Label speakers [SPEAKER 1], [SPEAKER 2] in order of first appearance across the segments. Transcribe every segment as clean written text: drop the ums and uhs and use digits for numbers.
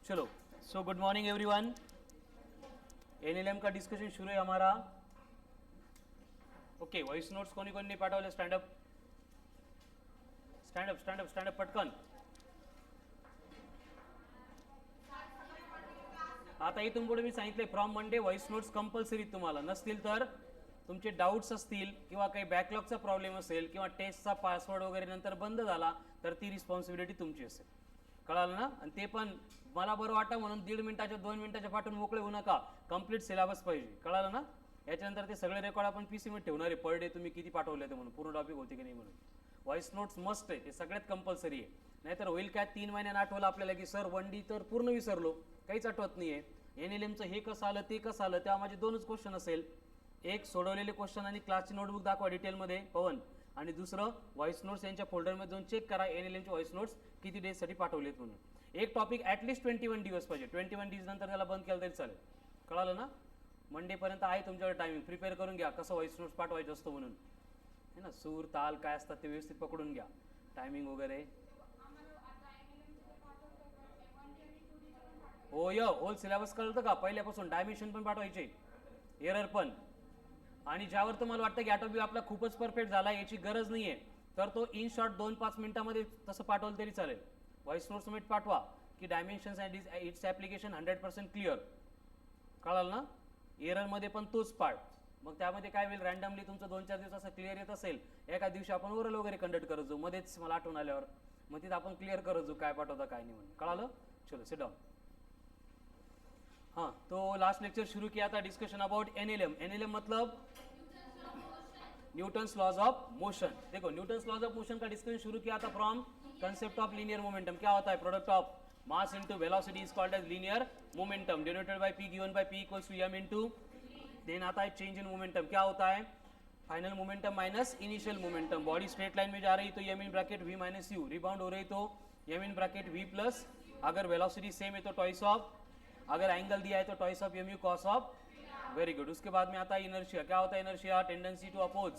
[SPEAKER 1] चलो, so good morning everyone. NLM का discussion शुरू है हमारा। ओके, वॉइस नोट्स कोणी कोणी नाही पाठवले? स्टँडअप स्टँडअप स्टँडअप स्टँडअप पटकन। आता इथून पुढे मी सांगितले from Monday voice notes compulsory, तुम्हाला नसतील तर तुमचे डाऊट्स असतील किंवा काही बॅकलॉगचा प्रॉब्लेम असेल किंवा टेस्टचा पासवर्ड वगैरे नंतर बंद झाला तर ती रिस्पॉन्सिबिलिटी तुमची असेल, कळालं ना? आणि ते पण मला बरं वाटतं म्हणून 1.5 मिनिटाच्या 2 मिनिटाच्या पाठवून मोकळे होऊ नका, कंप्लीट सिलेबस पाहिजे, कळालं ना? याच्यानंतर ते सगळे रेकॉर्ड आपण पीसी मध्ये ठेवणार आहे, पर डे तुम्ही किती पाठवले ते म्हणून, पूर्ण टॉपिक होते की नाही म्हणून. व्हॉइस नोट्स मस्ट आहे, ते सगळ्यात कंपल्सरी आहे. नाहीतर होईल काय 3 महिन्यानं आठवलं आपल्याला की सर 1D तर पूर्ण विसरलो, काहीच आठवत नाही आहे. एनएलएमचं हे कसं आलं ते कसं आलं, तेव्हा माझे 2च क्वेश्चन असेल, एक सोडवलेले क्वेश्चन आणि क्लासची नोटबुक दाखवा डिटेलमध्ये पवन, आणि दुसरं व्हॉइस नोट्स यांच्या फोल्डरमध्ये जाऊन चेक करा एनएलएमचे व्हॉइस नोट्स किती डेजसाठी पाठवलेत म्हणून. एक टॉपिक ॲटलिस्ट 21 दिवस पाहिजे, 21 डेज नंतर त्याला बंद केलं तरी चालेल, कळालं ना? मंडेपर्यंत आहे तुमच्याकडे टायमिंग, प्रिपेअर करून घ्या कसं व्हॉइस नोट्स पाठवायचं असतं म्हणून, है ना? सूर ताल काय असतात ते व्यवस्थित पकडून घ्या, टायमिंग वगैरे. हो होल सिलेबस कळतं का पहिल्यापासून, डायमेन्शन पण पाठवायचे, एरर पण. आणि ज्यावर तुम्हाला वाटतं की ॲटोबी आपला खूपच परफेक्ट झाला, याची गरज नाही आहे, तर तो इन शॉर्ट 2-5 मिनिटामध्ये तसं पाठवलं तरी चालेल. व्हॉइस नोट्स मीट पाठवा की dimensions and it's application 100% clear, कळालं ना? एररमध्ये पण तोच पार्ट. मग त्यामध्ये काय होईल, रँडमली तुमचं 2-4 दिवस असं क्लिअर येत असेल, एका दिवशी आपण ओरल वगैरे कंडक्ट करत जाऊ मध्येच, मला आठवण आल्यावर मग तिथं आपण क्लिअर करत जाऊ काय पाठवता काय नाही म्हणून, कळालं? चलो सिट डाउन. हाँ, तो लास्ट लेक्चर शुरू किया था डिस्कशन अबाउट एनएलएम. एनएलएम मतलब न्यूटन्स लॉज ऑफ मोशन. देखो न्यूटन्स लॉज ऑफ मोशन का डिस्कशन शुरू किया था from concept of linear momentum. क्या होता है? Product of mass into velocity is called as linear momentum, denoted by p given by p equals to m into, then आता है change in momentum. क्या होता है? Final momentum minus initial momentum. Body straight line में जा रही तो m in bracket v minus u, rebound हो रही तो m in bracket v plus, अगर वेलोसिटी सेम है तो ट्वाइस ऑफ, अगर एंगल दिया है तो ट्वाइस ऑफ mu cos ऑफ. Very good. उसके बाद में आता है इनर्शिया. क्या होता है inertia? Tendency to oppose.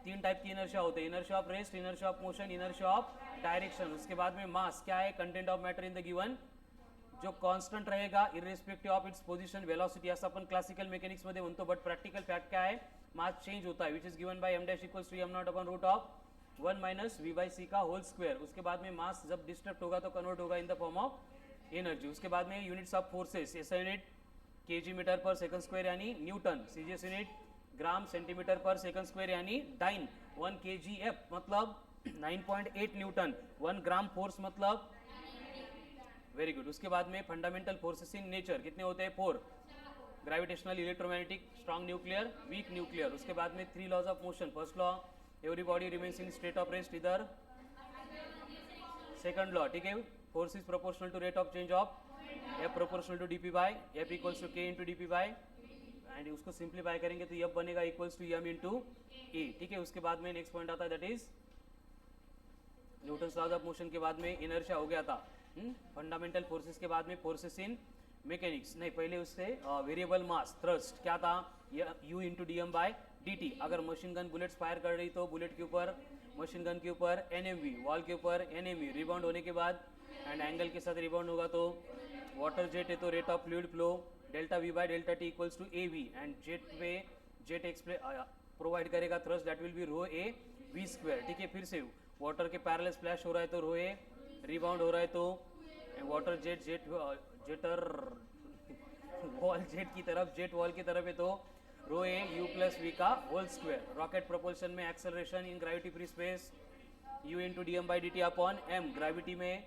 [SPEAKER 1] 3 type की इनर्शिया होते हैं, inertia of rest, inertia of motion, inertia of direction. उसके बाद में मास क्या है? Content of matter in the given, जो कॉन्स्टंट रहेगा इररिस्पेक्टिव्ह ऑफ इट्स पोजिशन, वेलोसिटी, असं आपण क्लासिकल मेकॅनिक्स मध्ये म्हणतो. बट प्रॅक्टिकल फॅक्ट क्या है? मास चेंज होता है, which is given by m dash equals to m not upon root of 1 minus v by c का होल स्क्वायर. उसके बाद में मास जब डिस्टर्ब होगा तो कन्वर्ट होगा in the form of energy. उसके बाद में units of forces, SI unit KG metre per second square यानी newton, CGS unit gram centimetre पर सेकंड स्क्वायर यानी डाइन, 1 kgf मतलब 9.8 न्यूटन, 1 ग्राम फोर्स मतलब. Very good. उसके बाद में फंडामेंटल फोर्सेस इन नेचर कितने होते हैं? 4. Gravitational, electromagnetic, strong nuclear, weak nuclear. उसके बाद में 3 laws of motion. First law, every body remains in state of rest, इधर सेकंड लॉ, ठीक है, force is proportional to rate of change of F proportional to dp by F equals to k into dp by, and उसको simplify करेंगे तो F बनेगा equals to m into e, ठीक है. उसके बाद में नेक्स्ट पॉइंट आता है that is Newton's laws of motion. के बाद में इनर्शिया हो गया था. फंडामेंटल फोर्सेस के बाद में फोर्सेस इन मैकेनिक्स, नहीं पहले उससे वेरिएबल मास थ्रस्ट क्या था? u into D M by D T. अगर मशीन गन बुलेट्स फायर कर रही तो बुलेट के ऊपर, मशीन गन के ऊपर NMV, वॉल के ऊपर NME, रिबाउंड होने के बाद एंड एंगल के साथ रिबाउंड होगा तो वाटर जेट है तो rate of fluid flow delta v by delta T equals to AV, and jet पे जेट प्रोवाइड करेगा thrust that will be rho A V square, ठीक है. फिर से वाटर के पैरेलल स्प्लैश हो रहा है तो रो ए, रिबाउंड हो रहा है तो वाटर जेटर वॉल जेट की तरफ, जेट वॉल की तरफ है तो rho A U plus V का होल स्क्वायर. रॉकेट प्रोपल्शन में acceleration in gravity free space u into D M by D T upon m, gravity में,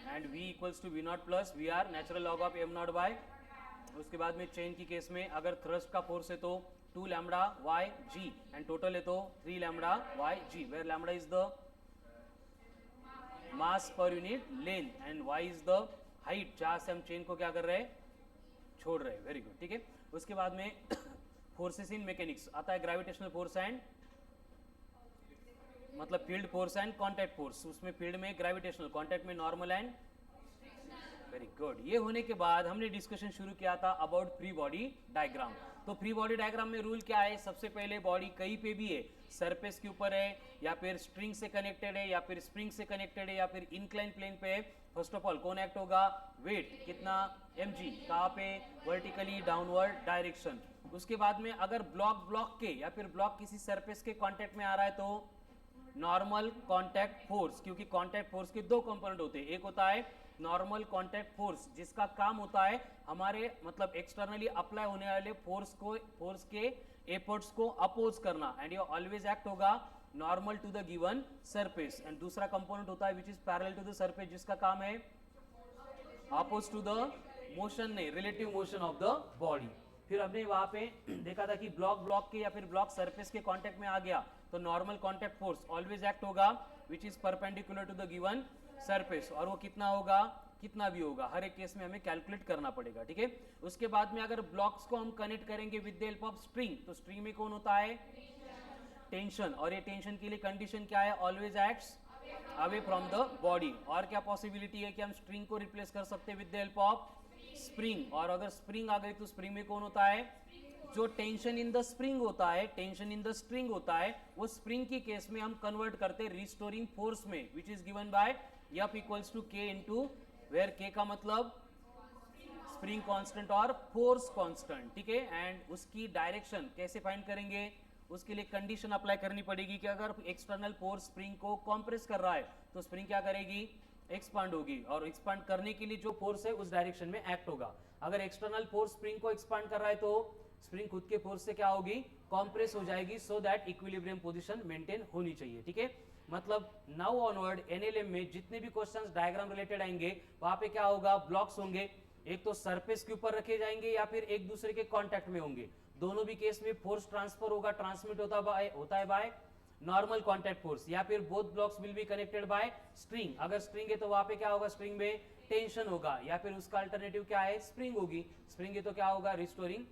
[SPEAKER 1] and v equals to V naught plus V R, natural log of m naught by. उसके बाद में chain की केस में अगर thrust का force है तो 2 lambda y g, and total है तो 3 lambda y g, where lambda is the mass per unit length and y is the height, जहां से हम चेन को क्या कर रहे हैं? छोड़ रहे हैं. वेरी गुड, ठीक है. उसके बाद में फोर्सेस इन मैकेनिक्स आता है ग्रेविटेशनल फोर्स एंड, मतलब field force end contact force. उसमें फील्ड में ग्रेविटेशनल, कॉन्टैक्ट में नॉर्मल एंड. Very good. ये होने के बाद हमने डिस्कशन शुरू किया था अबाउट फ्री बॉडी डायग्राम. तो फ्री बॉडी डायग्राम में रूल क्या है? सबसे पहले बॉडी कहीं पे भी है, सरफेस के ऊपर है या फिर स्ट्रिंग से कनेक्टेड है या फिर स्प्रिंग से कनेक्टेड है या फिर इंक्लाइन प्लेन पे है, फर्स्ट ऑफ ऑल कौन एक्ट होगा, वेट कितना mg, कहाँ पे, वर्टिकली डाउनवर्ड डायरेक्शन। उसके बाद में अगर ब्लॉक के या फिर ब्लॉक किसी सरफेस के कांटेक्ट में आ रहा है तो नॉर्मल कांटेक्ट फोर्स, क्योंकि कांटेक्ट फोर्स के दो कंपोनेंट होते हैं, एक होता है नॉर्मल कांटेक्ट फोर्स जिसका काम होता है हमारे मतलब एक्सटर्नली अप्लाई होने वाले फोर्स के एफर्ट्स को अपोज करना, एंड ये ऑलवेज एक्ट होगा normal to the given surface. And दूसरा कंपोनेंट होता है which is parallel to the surface जिसका काम है अपोज टू द मोशन, नहीं relative motion of the body. फिर हमने वहां पे देखा था कि ब्लॉक के या फिर ब्लॉक सरफेस के कांटेक्ट में आ गया तो normal contact force always act होगा which is perpendicular to the given surface, और वो कितना होगा, कितना भी होगा, हर एक केस में हमें कैलकुलेट करना पड़ेगा, ठीक है। उसके बाद में अगर ब्लॉक्स को हम कनेक्ट करेंगे विद द हेल्प ऑफ स्ट्रिंग, तो स्ट्रिंग में कौन होता है, टेंशन, और ये टेंशन के लिए कंडीशन क्या है, always acts away from the body. और क्या पॉसिबिलिटी है कि हम स्ट्रिंग को रिप्लेस कर सकते हैं विद द हेल्प ऑफ स्प्रिंग, और अगर स्प्रिंग आ गई तो स्प्रिंग में कौन होता है, जो टेंशन इन द स्प्रिंग होता है, टेंशन इन द स्ट्रिंग होता है, वो स्प्रिंग की केस में हम कन्वर्ट करते हैं रिस्टोरिंग फोर्स में, which is given by F equals to K into, where K का मतलब स्प्रिंग कांस्टेंट और फोर्स कांस्टेंट, ठीक है। एंड उसकी डायरेक्शन कैसे फाइंड करेंगे, उसके लिए कंडीशन अप्लाई करनी पड़ेगी कि अगर एक्सटर्नल फोर्स स्प्रिंग को कंप्रेस कर रहा है तो स्प्रिंग क्या करेगी, एक्सपांड होगी, और एक्सपांड करने के लिए जो फोर्स है उस डायरेक्शन में एक्ट होगा। अगर एक्सटर्नल फोर्स स्प्रिंग को एक्सपांड कर रहा है तो स्प्रिंग खुद के फोर्स से क्या होगी, कंप्रेस हो जाएगी, so that equilibrium position maintain होनी चाहिए, ठीक है। मतलब नाउ ऑनवर्ड एनएलएम में जितने भी क्वेश्चंस डायग्राम रिलेटेड आएंगे वहां पे क्या होगा, ब्लॉक्स होंगे, एक तो सरफेस के ऊपर रखे जाएंगे या फिर एक दूसरे के कांटेक्ट में होंगे, दोनों भी केस में फोर्स ट्रांसफर होगा, ट्रांसमिट होता है बाय नॉर्मल कांटेक्ट फोर्स, या फिर both blocks will be connected by string. अगर स्ट्रिंग है तो वहां पे क्या होगा, स्ट्रिंग में टेंशन होगा, या फिर उसका अल्टरनेटिव क्या है, स्प्रिंग होगी, स्प्रिंग है तो क्या होगा, रिस्टोरिंग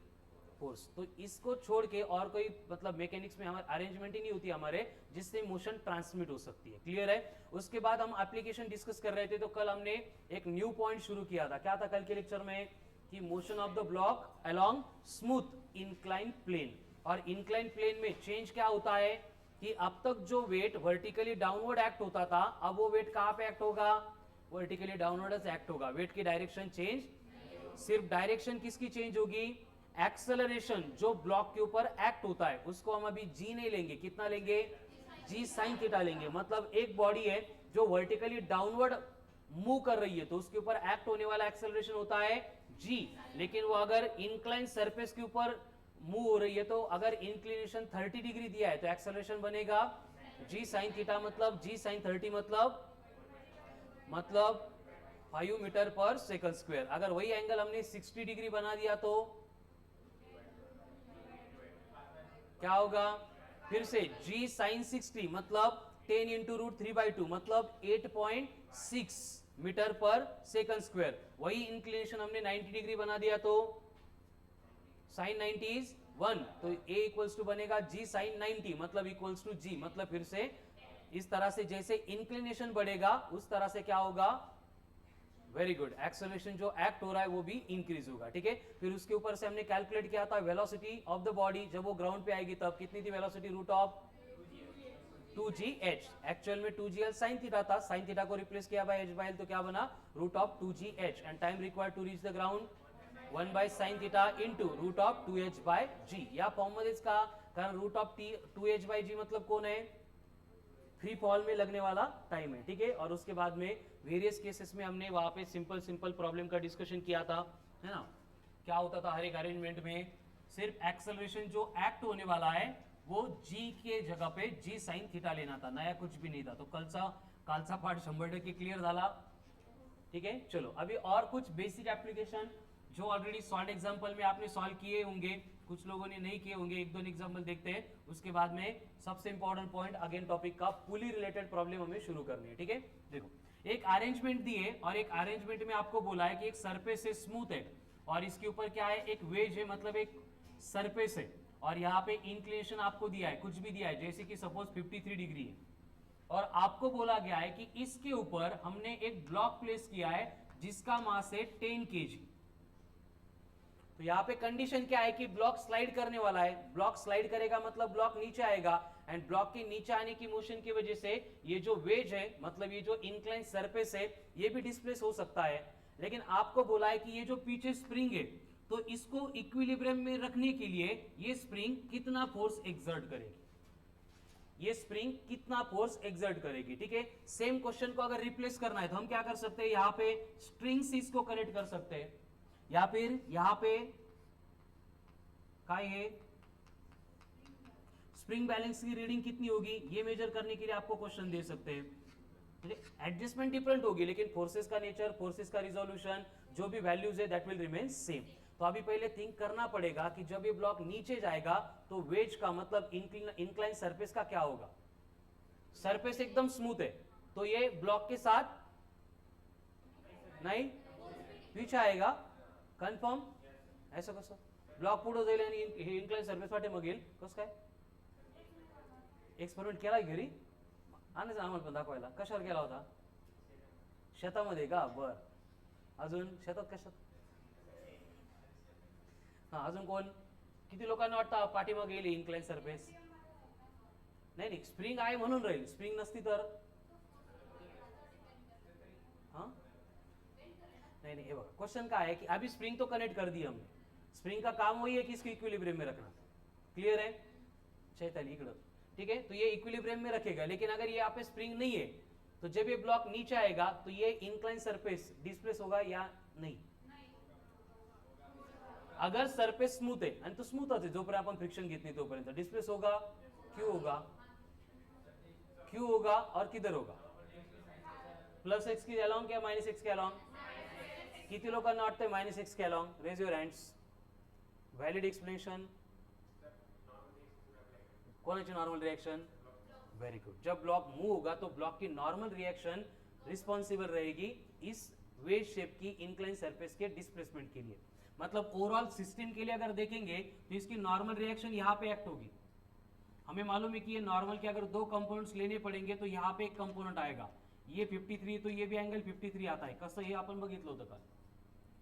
[SPEAKER 1] फोर्स। तो इसको छोड़ के और कोई मतलब मैकेनिक्स में हमारे अरेंजमेंट ही नहीं होती हमारे जिससे मोशन ट्रांसमिट हो सकती है, क्लियर है। उसके बाद हम एप्लीकेशन डिस्कस कर रहे थे, तो कल हमने एक न्यू पॉइंट शुरू किया था, क्या था कल के लेक्चर में, कि motion of the block along smooth incline plane, और इंक्लाइन प्लेन में चेंज क्या होता है कि अब तक जो वेट वर्टिकली डाउनवर्ड एक्ट होता था, अब वो वेट कहां पे एक्ट होगा, वर्टिकली डाउनवर्ड एक्ट होगा, वेट की डायरेक्शन चेंज, सिर्फ डायरेक्शन किसकी चेंज होगी, एक्सेलरेशन जो ब्लॉक के ऊपर एक्ट होता है उसको हम अभी जी नहीं लेंगे, कितना लेंगे, जी साइन थीटा लेंगे। मतलब एक बॉडी है जो वर्टिकली डाउनवर्ड मूव कर रही है तो उसके ऊपर एक्ट होने वाला एक्सेलरेशन होता है जी, लेकिन वो अगर इंक्लाइन सरफेस के ऊपर मूव हो रही है तो अगर इंक्लिनेशन 30 डिग्री दिया है तो एक्सेलरेशन बनेगा जी साइन थीटा, मतलब जी साइन 30 मतलब 5 मीटर पर सेकंड स्क्वायर। अगर वही एंगल हमने 60 डिग्री बना दिया तो क्या होगा, फिर से g sin 60 मतलब 10 इंटू रूट 3/2 मतलब 8.6 मीटर पर सेकंड स्क्वायर। वही इंक्लिनेशन हमने 90 डिग्री बना दिया तो sin 90 इज 1, तो a इक्वल्स टू बनेगा g sin 90 मतलब इक्वल्स टू g, मतलब फिर से इस तरह से जैसे इंक्लिनेशन बढ़ेगा उस तरह से क्या होगा, वेरी गुड, एक्सेलरेशन जो एक्ट हो रहा है वो भी इंक्रीज होगा, ठीक है। फिर उसके ऊपर से हमने कैलकुलेट किया था वेलोसिटी ऑफ द बॉडी, जब वो ग्राउंड पे आएगी तब कितनी थी velocity, route of 2gh, actual में 2gl sin थीटा था, sin थीटा को रिप्लेस किया बाय h/l तो क्या बना, root of 2gh, and time required to reach the ground 1 by sin theta into root of 2h/g। या फॉर्म मध्ये इसका कारण रूट ऑफ 2h/g मतलब कौन है, फ्री फॉल में लगने वाला टाइम है, ठीक है। और उसके बाद में वेरियस केसेस में हमने वहां पे सिंपल प्रॉब्लम का डिस्कशन किया था, है ना। क्या होता था हर एक अरेंजमेंट में, सिर्फ एक्सेलरेशन जो एक्ट होने वाला है वो g के जगह पे g साइन थीटा लेना था, नया कुछ भी नहीं था। तो कालचा पार्ट 100% क्लियर झाला, ठीक है। चलो अभी और कुछ बेसिक एप्लीकेशन जो ऑलरेडी सॉल्व एग्जांपल में आपने सॉल्व किए होंगे, कुछ लोगों ने नहीं किए होंगे, एक दो एग्जांपल देखते हैं, उसके बाद में सबसे इंपॉर्टेंट पॉइंट अगेन टॉपिक का पुली रिलेटेड प्रॉब्लम हमें शुरू करनी है, ठीक है। देखो एक अरेंजमेंट दी है और एक अरेंजमेंट में आपको बोला है कि एक सरफेस है स्मूथ है और इसके ऊपर क्या है, एक वेज है, मतलब एक सरफेस है, और यहाँ पे इंक्लिनेशन आपको दिया है, कुछ भी दिया है, जैसे कि सपोज 53 डिग्री है, और आपको बोला गया है कि इसके ऊपर हमने एक ब्लॉक प्लेस किया है जिसका मास है 10 kg। तो यहाँ पे कंडीशन क्या है कि ब्लॉक स्लाइड करने वाला है, ब्लॉक स्लाइड करेगा मतलब ब्लॉक नीचे आएगा, एंड ब्लॉक के नीचे आने की मोशन की वजह से ये जो वेज है, मतलब ये जो इंक्लाइन सरफेस है, ये भी डिस्प्लेस हो सकता है। लेकिन आपको बोला है कि ये जो पीछे स्प्रिंग है, तो इसको इक्विलिब्रियम में रखने के लिए ये स्प्रिंग कितना फोर्स एक्सर्ट करेगी, ये स्प्रिंग कितना फोर्स एक्सर्ट करेगी। ठीक है, सेम क्वेश्चन को अगर रिप्लेस करना है तो हम क्या कर सकते हैं, यहां पे स्ट्रिंग सीस को कनेक्ट कर सकते हैं, या फिर यहां पे क्या है, स्प्रिंग बैलेंस की रीडिंग कितनी होगी ये मेजर करने के लिए आपको क्वेश्चन दे सकते हैं। एडजस्टमेंट डिफरेंट होगी, लेकिन फोर्सेस का नेचर, फोर्सेस का रिजोल्यूशन, जो भी वैल्यूज है दैट विल रिमेन सेम। तो अभी पहले थिंक करना पड़ेगा कि जब ये ब्लॉक नीचे जाएगा तो वेज का मतलब इंक्लाइन सरफेस का क्या होगा। सरफेस एकदम स्मूथ है तो ये ब्लॉक के साथ नाही पीछे आएगा, कन्फर्म। ऐसा कसं ब्लॉक पुढे जाईल आणि हे इन्क्लाइन सरफेस वाटे मग येईल, कसं काय? एक्सपेरिमेंट केला घरी, आणायचं आम्हाला पण दाखवायला। कशावर केला होता? शेतामध्ये का? बर, अजून शेतात कशात? हा, अजून कोण? किती लोकांना वाटतं पाठीमागे गेली इन्क्लाइन सरफेस? नाही नाही, स्प्रिंग आहे म्हणून राहील, स्प्रिंग नसती तर हाँ नहीं नहीं, ये बघा क्वेश्चन का है कि अभी स्प्रिंग तो कनेक्ट कर दी हमने, स्प्रिंग का काम वही है कि इसको इक्विलिब्रियम में रखना। क्लियर है चैताली इकड़? ठीक है, तो ये इक्विलिब्रियम में रखेगा, लेकिन अगर ये यहाँ पे स्प्रिंग नहीं है तो जब ये ब्लॉक नीचे आएगा तो ये इंक्लाइन सरफेस डिस्प्लेस होगा या नहीं? अगर सरफेस स्मूथ है, आणि तो स्मूथच आहे जोपर्यंत आपण फ्रिक्शन घेत नाही तोपर्यंत, डिस्प्लेस होगा, क्यों होगा, क्यों होगा और किधर होगा? प्लस एक्स के अलॉन्ग या माइनस एक्स के अलॉन्ग? किती लोकांना वाटतंय माइनस एक्स के along? Raise your hands. Valid explanation? कोणाची नॉर्मल रिएक्शन? Very good. जब ब्लॉक मूव होगा तो ब्लॉक की नॉर्मल रिएक्शन रिस्पॉन्सिबल रहेगी इस वेज शेप की इंक्लाइन सरफेस के डिस्प्लेसमेंट के लिए। मतलब ओवरऑल सिस्टम के लिए अगर देखेंगे तो इसकी नॉर्मल रिएक्शन यहाँ पे एक्ट होगी। हमें मालूम है कि ये नॉर्मल के अगर दो कंपोनेंट्स लेने पड़ेंगे तो यहाँ पे एक कंपोनेंट आएगा, ये 53, तो ये भी एंगल 53 आता है, कसं हे आपण बघितलं होतं काल।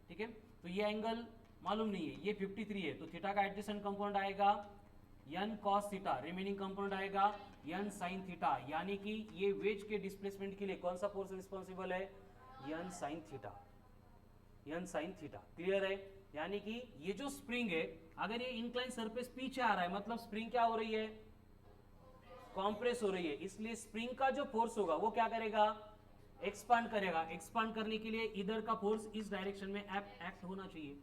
[SPEAKER 1] ठीक है, तो ये एंगल मालूम नहीं है, ये 53 है, तो थीटा का एडजेसेंट कंपोनेंट आएगा n cos theta, remaining component आएगा n sin थीटा, यानी कि ये वेज के डिस्प्लेसमेंट के लिए कौन सा फोर्स रिस्पॉन्सिबल है? n sin theta, n sin theta. Clear है? यानी कि ये जो स्प्रिंग है, अगर ये इंक्लाइन सरफेस पीछे आ रहा है मतलब स्प्रिंग क्या हो रही है? कॉम्प्रेस हो रही है, इसलिए स्प्रिंग का जो फोर्स होगा वो क्या करेगा? एक्सपांड करेगा। एक्सपांड करने के लिए इधर का फोर्स इस डायरेक्शन में एक्ट होना चाहिए,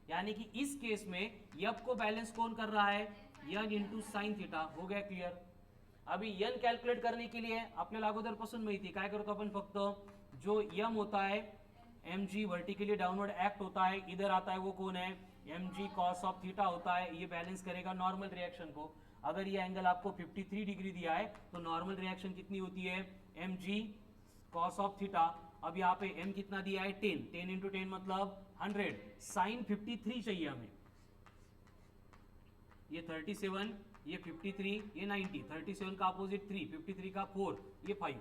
[SPEAKER 1] यानी कि इस केस में यब को बैलेंस कौन कर रहा है? n into sine theta. हो गया क्लियर? अभी n कैलकुलेट करने के लिए आपल्याला अगोदरपासून माहिती काय करतो आपण, फक्त जो m होता है mg वर्टिकली डाउनवर्ड एक्ट होता है, इधर आता है वो कौन है? mg cos ऑफ थीटा होता है, ये बैलेंस करेगा नॉर्मल रिएक्शन को। अगर ये एंगल आपको 53 डिग्री दिया है तो नॉर्मल रिएक्शन कितनी होती है? mg cos of theta. अब यहाँ पे m कितना दिया है? 10, 10 इंटू 10 मतलब 100, साइन 53 चाहिए हमें। ये 37, ये 53, ये 90, 37 का अपोजिट 3, 53 का 4, ये 5,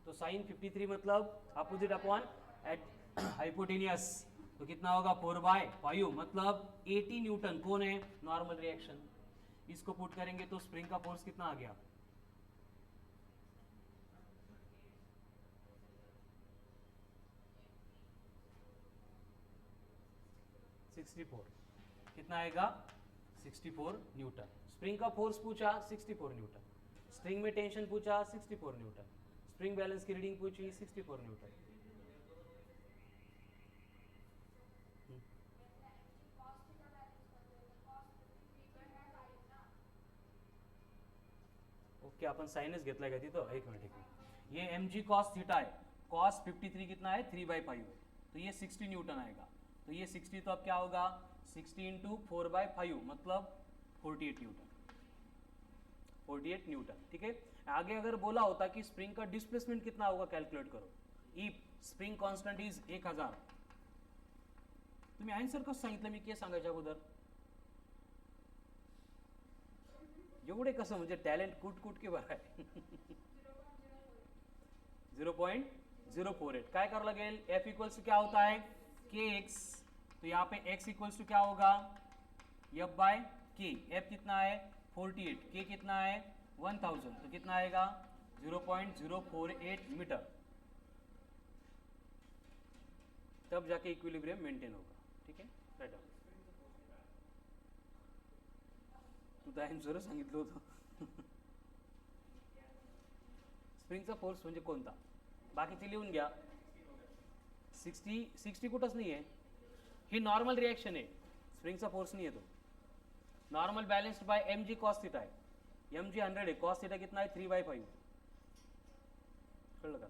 [SPEAKER 1] तो साइन 53 मतलब अपोजिट अपॉन हाइपोटेनियस, तो कितना होगा? 4/5, मतलब 80 न्यूटन। कौन है? Normal reaction. इसको पुट करेंगे तो स्प्रिंग का फोर्स कितना आ गया? कितना आएगा? 64 न्यूटन। स्प्रिंग का फोर्स पूछा 64 न्यूटन, स्प्रिंग में टेंशन पूछा 64 न्यूटन, स्प्रिंग बैलेंस की रीडिंग पूछी 64 न्यूटन। ओके, अपन साइनस घेतलाय का तिथं? एक मिनिट, ये mg cos थीटा है, cos 53 कितना है? 3/5, तो ये 60 न्यूटन आएगा। तो ये 60 तो अब क्या होगा? 60 इंटू 4/5 मतलब 48 न्यूटन, 48 न्यूटन। ठीक है, आगे अगर बोला होता कि स्प्रिंग का डिस्प्लेसमेंट कितना होगा कैलकुलेट करो, इफ स्प्रिंग कॉन्स्टंट इज 1000, तुम्ही आन्सर कसं सांगितलं? मी के सांगायच्या अगोदर एवढे कसं, म्हणजे टॅलेंट कुट के बरं आहे। 0.048 काय करावं लागेल? f इक्वल्स टू क्या होता है? kx, तो यहाँ पे x इक्वल्स टू क्या होगा? f/k। f कितना है? 48, k कितना है? 1000, तो कितना आएगा 0.048 मीटर, तब जाके इक्विलिब्रियम मेंटेन होगा. ठीक आहे, राईट डाउन. तू तर आन्सर सांगितलं होतं. स्प्रिंगचा फोर्स म्हणजे कोणता, बाकीचे लिहून घ्या. 60 कुठंच नाही आहे, ही नॉर्मल रिॲक्शन आहे, स्प्रिंगचा फोर्स नहीं है. तो normal balanced by M G cos theta है, एम जी 100 है, कॉस थीटा कितना है 3/5. कळलं का?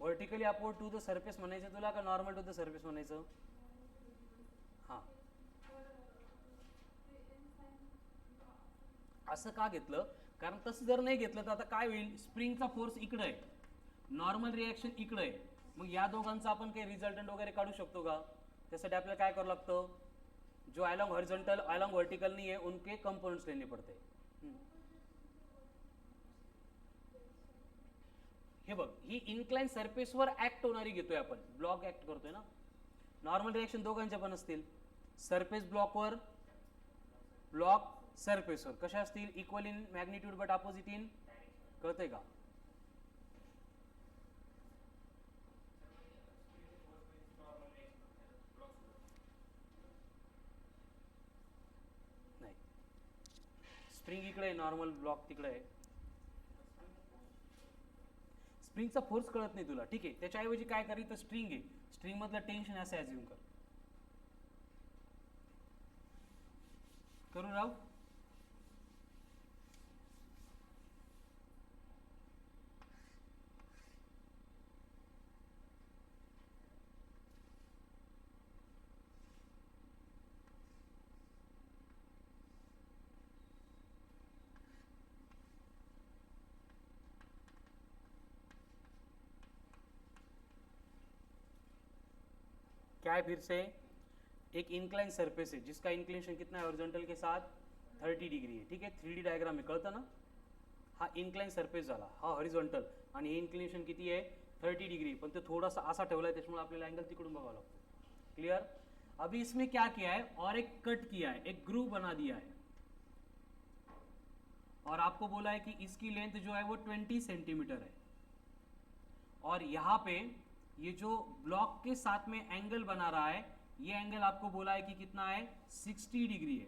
[SPEAKER 1] Vertically upward to the surface म्हणायचं तुला का नॉर्मल टू द सरफेस म्हणायचं? हां, असं का घेतलं, कारण तसं जर नाही घेतलं तर आता काय होईल, स्प्रिंगचा फोर्स इकडे आहे, नॉर्मल रिॲक्शन इकडे आहे, मग या दोघांचा आपण काही रिझल्टंट वगैरे काढू शकतो का? त्यासाठी आपल्याला काय करावं लागतं, जो अलॉन्ग हॉरिझॉन्टल अलॉन्ग वर्टिकल नहीं है उनके कंपोनेंट्स लेने पड़ते हैं. हे बघ, ही इन्क्लाइन सरफेसवर ऍक्ट होणारी घेतोय आपण, ब्लॉक ऍक्ट करतोय ना. नॉर्मल रिॲक्शन दोघांच्या पण असतील, सरफेस ब्लॉकवर, ब्लॉक सरफेसवर कशा असतील, equal in magnitude but opposite in, कळतंय का? नाही, स्प्रिंग इकडे आहे, नॉर्मल ब्लॉक तिकडे आहे. स्प्रिंगचा फोर्स कळत नाही तुला, ठीक आहे, त्याच्याऐवजी काय कर, तर स्ट्रिंग आहे, स्ट्रिंग मधलं टेन्शन असं ॲज्युम कर. करू राव, क्या है फिर से, एक इंक्लाइन सरफेस है जिसका इंक्लिनेशन कितना है हॉरिजॉन्टल के साथ 30 डिग्री है. ठीक है, 3D डायग्राम में कळतं ना, हा इन्क्लाइन सरफेस झाला, हा हॉरिझॉन्टल, आणि हे इन्क्लिनेशन किती आहे 30 डिग्री, पण तो थोडासा असा ठेवला आहे, त्याच्यामुळे आपल्याला अँगल तिकडून बघावा लागतो. क्लियर? अभी इसमें क्या किया है, और एक कट किया है, एक ग्रूव बना दिया है, और आपको बोला है कि इसकी लेंथ जो है वो 20 सेंटीमीटर है, और यहाँ पे ये जो ब्लॉक के साथ में एंगल बना रहा है, ये एंगल आपको बोला है कि कितना है 60 डिग्री है.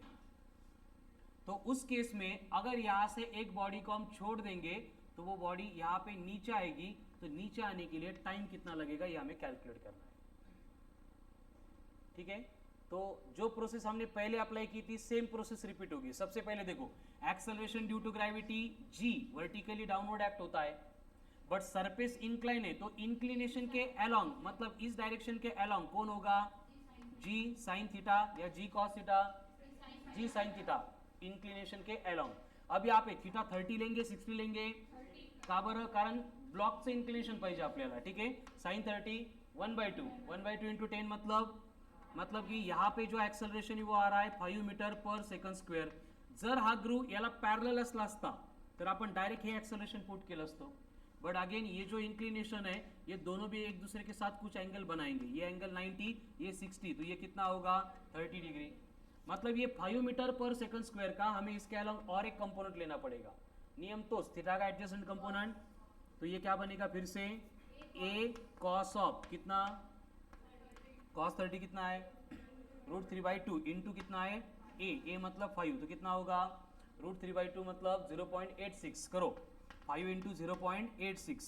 [SPEAKER 1] तो उस केस में अगर यहाँ से एक बॉडी को हम छोड़ देंगे तो वो बॉडी यहाँ पे नीचे आएगी, तो नीचे आने के लिए टाइम कितना लगेगा ये हमें कैलकुलेट करना है. ठीक है, तो जो प्रोसेस हमने पहले अप्लाई की थी सेम प्रोसेस रिपीट होगी. सबसे पहले देखो, acceleration due to gravity G vertically downward act होता है, बट सरफेस इंक्लाइन है, तो इंक्लिनेशन के अलोंग, मतलब इस डायरेक्शन के अलोंग कौन होगा, जी साइन थीटा या जी कॉस थीटा, जी साइन थीटा, इंक्लिनेशन के अलोंग. अब यहाँ पे थीटा 30 लेंगे 60 लेंगे, का बरं, कारण ब्लॉकचं इंक्लिनेशन पाहिजे आपल्याला. ठीक आहे, साइन 30 1/2 इंटू 10 मतलब कि यहाँ पे जो एक्सेलरेशन वो आ रहा है 5 मीटर पर सेकंड स्क्वेअर. जर हा ग्रूव याला पॅरलल असला असता तर आपण डायरेक्ट हे एक्सेलरेशन पुट केलं असतं, बट अगेन ये जो इंक्लिनेशन है ये दोनों भी एक दूसरे के साथ कुछ एंगल बनाएंगे, ये एंगल 90, ये 60, तो ये कितना होगा 30 डिग्री. मतलब ये 5 मीटर पर सेकंड स्क्वायर का हमें इसके अलावा और एक कंपोनेंट लेना पड़ेगा. नियम तो थीटा का एडजेसेंट कंपोनेंट, तो ये क्या बनेगा फिर से, ए कॉस ऑफ कितना, कॉस 30 कितना है √3/2 इंटू कितना है ए मतलब 5, तो कितना होगा √3/2 मतलब 0.86. करो 5 इंटू 0.86,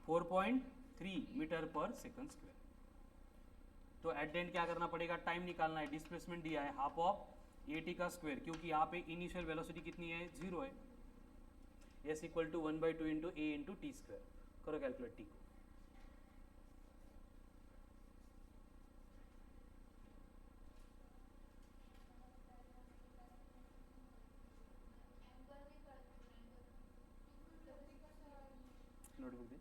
[SPEAKER 1] 4.3 मीटर पर सेकंड स्क्वायर. तो एट द एंड क्या करना पड़ेगा, टाइम निकालना है. डिस्प्लेसमेंट दिया है हाफ ऑफ ए टी का स्क्वायर, क्योंकि यहाँ पे इनिशियल वेलोसिटी कितनी है 0 है. S equal to 1/2 into A into T square. करो कैलकुलेट टी को. नोटबुक दे.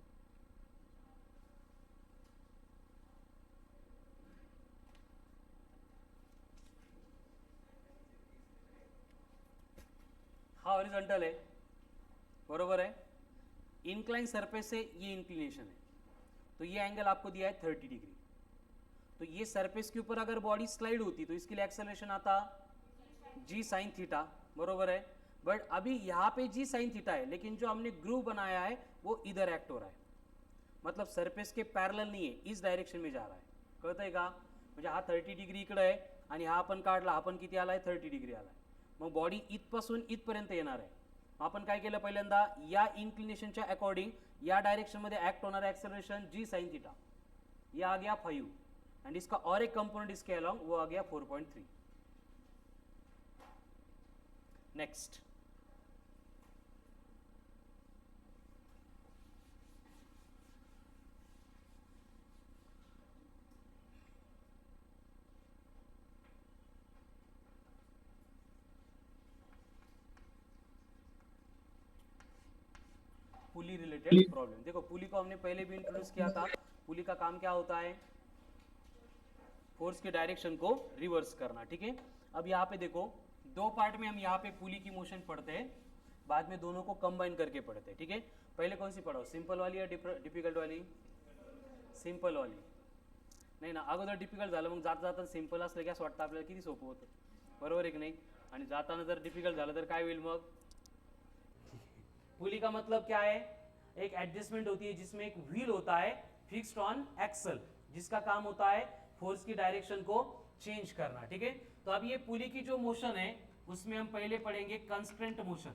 [SPEAKER 1] हा हॉरिजॉन्टल है, बरोबर है, इंक्लाइन सरफेस से ये इंक्लिनेशन है, तो ये एंगल आपको दिया है 30 डिग्री। तो ये सरफेस के ऊपर अगर बॉडी स्लाइड होती तो इसके लिए एक्सेलरेशन आता g sin थीटा, बरोबर है। बट अभी यहाँ पे g sin थीटा है, लेकिन जो हमने ग्रूव बनाया है वो इधर एक्ट हो रहा है, मतलब सरफेस के पॅरलल नाही आहे, इस डायरेक्शन में जा रहा है, कळतंय का? म्हणजे हा 30 डिग्री इकडे आहे आणि हा आपण काढला, आपण किती आलाय 30 डिग्री आलाय, मग बॉडी इथपासून इथपर्यंत येणार आहे। आपण काय केलं पहिल्यांदा, या इन्क्लिनेशनच्या अकॉर्डिंग या डायरेक्शन मध्ये ऍक्ट होणार एक्सेलरेशन g sin थीटा, ये आ गया 5 एंड इसका और एक कंपोनेंट इसके अलॉन्ग वो आ गया 4.3। Next, pulley related problem. देखो पुली को हमने पहले भी इंट्रोड्यूस किया था। पुली का काम क्या होता है, फोर्स के डायरेक्शन को रिवर्स करना, ठीक है। अब यहाँ पे देखो दो पार्ट में हम यहाँ पे पुली की मोशन पढ़ते हैं, बाद में दोनों को कंबाइन करके पढ़ते हैं, ठीक है। पहले कौन सी पढ़ो, सिंपल वाली या डिफिकल्ट वाली? सिंपल वाली नाही ना, अगोदर डिफिकल्ट झालं, मग जाता जाता सिंपल असलं की असं वाटतं आपल्याला किती सोपं होतं, बरोबर आहे की नाही? आणि जाताना जर डिफिकल्ट झालं तर काय होईल मग? पुली का मतलब क्या है, एक एडजस्टमेंट होती है जिसमें एक व्हील होता है फिक्स्ड ऑन एक्सल, जिसका काम होता है फोर्स की डायरेक्शन को चेंज करना, ठीक है। तो अब ये पुली की जो मोशन है उसमें हम पहले पढ़ेंगे कंस्टेंट मोशन,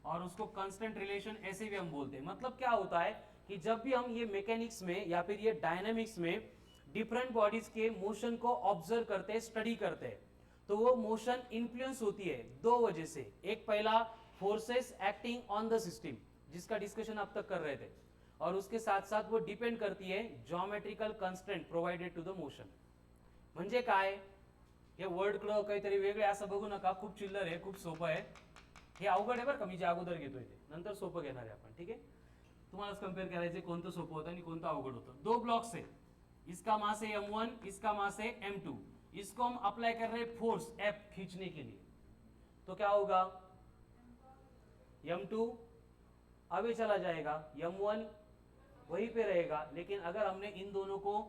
[SPEAKER 1] और उसको कंस्टेंट रिलेशन ऐसे भी हम बोलते हैं। मतलब क्या होता है कि जब भी हम ये मैकेनिक्स में या फिर ये डायनामिक्स में डिफरेंट बॉडीज के मोशन को ऑब्जर्व करते हैं, स्टडी करते हैं, तो वो मोशन इन्फ्लुएंस होती है दो वजह से। एक पहला forces acting on the system, जिसका डिस्कशन अब तक कर रहे थे, और उसके साथ साथ वो डिपेंड करती है geometrical constraint provided to the motion. म्हणजे काय, हे वर्ड कडं काहीतरी वेगळे असं बघू नका, खूप चिल्लर आहे, खूप सोपं आहे, हे अवघड आहे बरं का, मी जे अगोदर घेतोय ते नंतर सोपं घेणार आहे आपण, ठीक आहे। तुम्हालाच कंपेयर करायचे कोणतं सोपं होतं आणि कोणतं अवघड होतं। दो ब्लॉक्स है, इसका मास है m1, इसका मास है m2, इसको हम अप्लाई कर रहे हैं फोर्स F खींचने के लिए, तो क्या होगा, m2 अभी चला जाएगा, m1 वहीं पे रहेगा, लेकिन अगर हमने इन दोनों को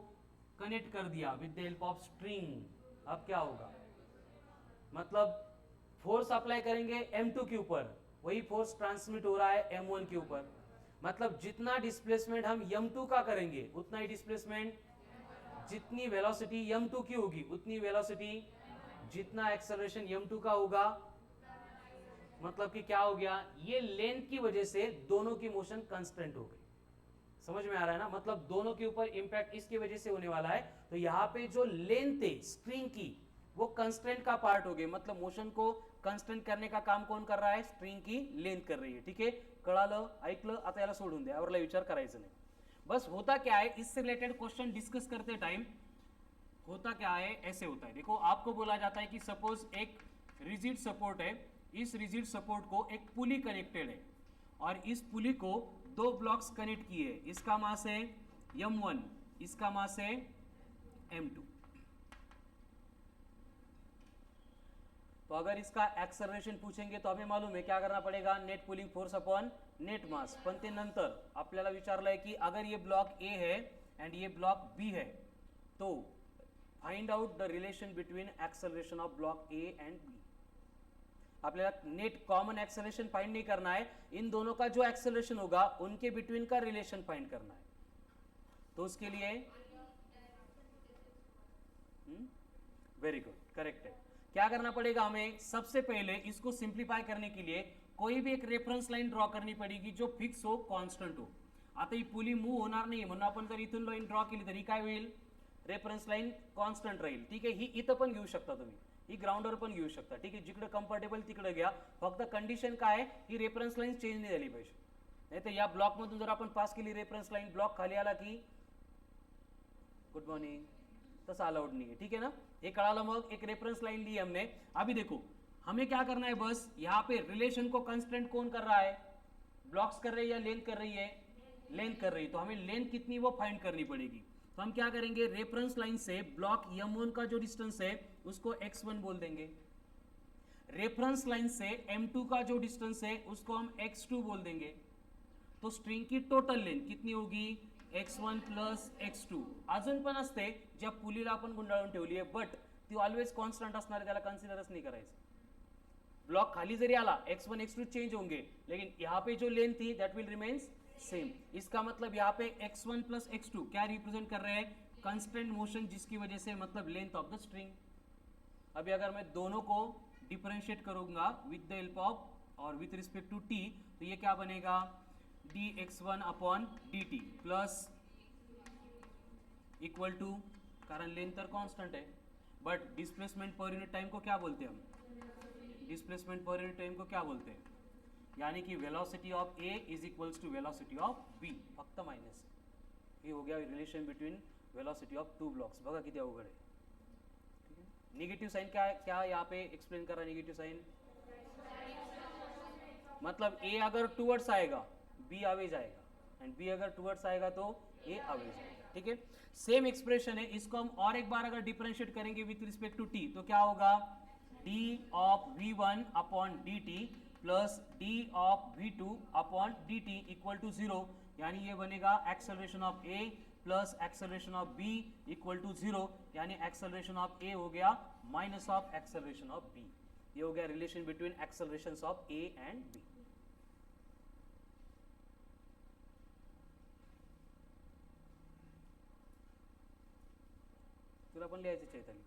[SPEAKER 1] कनेक्ट कर दिया विद द हेल्प ऑफ स्ट्रिंग, अब क्या होगा, मतलब फोर्स अप्लाई करेंगे m2 के ऊपर, वही फोर्स ट्रांसमिट हो रहा है m1 के ऊपर, मतलब जितना डिस्प्लेसमेंट हम m2 का करेंगे उतना ही डिस्प्लेसमेंट, जितनी वेलोसिटी m2 की होगी उतनी वेलोसिटी, जितना एक्सेलरेशन m2 का होगा, मतलब कि क्या हो गया, ये लेंथ की वजह से दोनों की मोशन कांस्टेंट हो गई। समझ में आ रहा है ना, मतलब दोनों के ऊपर इंपैक्ट इसकी वजह से होने वाला है। तो यहाँ पे जो लेंथ है स्ट्रिंग की वो कंस्टेंट का पार्ट हो गई, मतलब मोशन को कंस्टेंट करने का काम कौन कर रहा है, स्ट्रिंग की लेंथ कर रही है, ठीक है। कळालं, ऐकलं, आता याला सोडून द्या, यावरला विचार करायचं नाही। बस होता क्या है, इससे रिलेटेड क्वेश्चन डिस्कस करते टाइम होता क्या है, ऐसे होता है। देखो आपको बोला जाता है कि सपोज एक रिजिड सपोर्ट है, इस रिजिड सपोर्ट को एक पुली कनेक्टेड है, और इस पुली को दो ब्लॉक्स कनेक्ट किए, इसका मास है m1, इसका मास है m2। तो अगर इसका एक्सेलरेशन पूछेंगे तो हमें मालूम है क्या करना पड़ेगा, net pulling force upon net mass. पण ते नंतर आपल्याला विचारलंय की अगर ये ब्लॉक ए है एंड ये ब्लॉक बी है, तो find out the relation between acceleration of block A and B. आपल्याला नेट कॉमन एक्सेलरेशन फाइंड नहीं करना है, इन दोनों का जो एक्सेलरेशन होगा उनके बिटवीन का रिलेशन फाइंड करना है। तो उसके लिए वेरी गुड, करेक्ट है। क्या करना पड़ेगा हमें, सबसे पहले इसको सिंप्लीफाई करने के लिए कोई भी एक रेफरन्स लाइन ड्रॉ करनी पड़ेगी जो फिक्स हो, कॉन्स्टंट हो। आता ही पुली मूव होणार नाही म्हणून आपण जर इथून लाईन ड्रॉ केली तरी काय होईल, रेफरन्स लाईन कॉन्स्टंट राहील, ठीक आहे। ही इथं पण घेऊ शकता तुम्ही, ही ग्राउंडवर पण घेऊ शकता, ठीक आहे, जिकडे कम्फर्टेबल तिकडे घ्या, फक्त कंडिशन काय आहे, ही रेफरन्स लाईन चेंज नाही झाली पाहिजे। नाही तर या ब्लॉक मधून जर आपण पास केली रेफरन्स लाईन, ब्लॉक खाली आला की गुड मॉर्निंग, तसा अलाउड नहीं है, ठीक है ना। ये कळालं, मग एक रेफरेंस लाइन ली हमने। अभी देखो हमें क्या करना है, बस यहाँ पे रिलेशन को कंस्टेंट कौन कर रहा है, ब्लॉक्स कर रही है या लेंथ कर रही है, लेंथ कर रही है, तो हमें लेंथ कितनी वो फाइंड करनी पड़ेगी। तो हम क्या करेंगे, रेफरेंस लाइन से ब्लॉक m1 का जो डिस्टेंस है उसको x1 बोल देंगे, रेफरेंस लाइन से m2 का जो डिस्टेंस है उसको हम x2 बोल देंगे। तो स्ट्रिंग की टोटल लेंथ कितनी होगी, x1 प्लस x2 अजून पण असते ज्या पुलीला आपण गुंडाळून ठेवली आहे, बट ती ऑलवेज कॉन्स्टंट असणार आहे, त्याला कन्सिडरच नहीं करायचं. ब्लॉक खाली जरी आला x1 x2 चेंज होंगे, लेकिन यहाँ पे जो लेंथ थी दैट विल रिमेन्स सेम. इसका मतलब यहाँ पे x1 प्लस x2 क्या रिप्रेजेंट कर रहे हैं? कंस्टेंट मोशन, जिसकी वजह से मतलब लेंथ ऑफ द स्ट्रिंग. अभी अगर मैं दोनों को डिफरेंशिएट करूंगा विद द हेल्प ऑफ और विथ रिस्पेक्ट टू t, तो ये क्या बनेगा? dx1 upon dt plus equal to, कारण लेंथ तर कांस्टेंट है, बट डिस्प्लेसमेंट पर यूनिट टाइम को क्या बोलते हैं हम? डिस्प्लेसमेंट पर यूनिट टाइम को क्या बोलते हैं? यानी कि velocity of a is equals to velocity of b, फक्त माइनस. ये हो गया relation between velocity of two blocks. बघा किती अवघड आहे. ठीक है. निगेटिव्ह साइन क्या क्या यहाँ पे एक्सप्लेन करा? निगेटिव्ह साइन मतलब a अगर टूवर्ड्स आएगा b आवे जाएगा, एंड b अगर टूवर्ड्स आएगा तो a आवे जाएगा. ठीक है. सेम एक्सप्रेशन है, इसको हम और एक बार अगर डिफरेंशिएट करेंगे विथ रिस्पेक्ट टू t, तो क्या होगा? d of v1 upon dt plus d of v2 upon dt equal to 0. यानी ये बनेगा acceleration of a plus acceleration of b equal to 0. यानी एक्सेलरेशन ऑफ a हो गया minus of acceleration of b. ये हो गया relation between accelerations of a and b. तुला पण लिहायचं चैताली.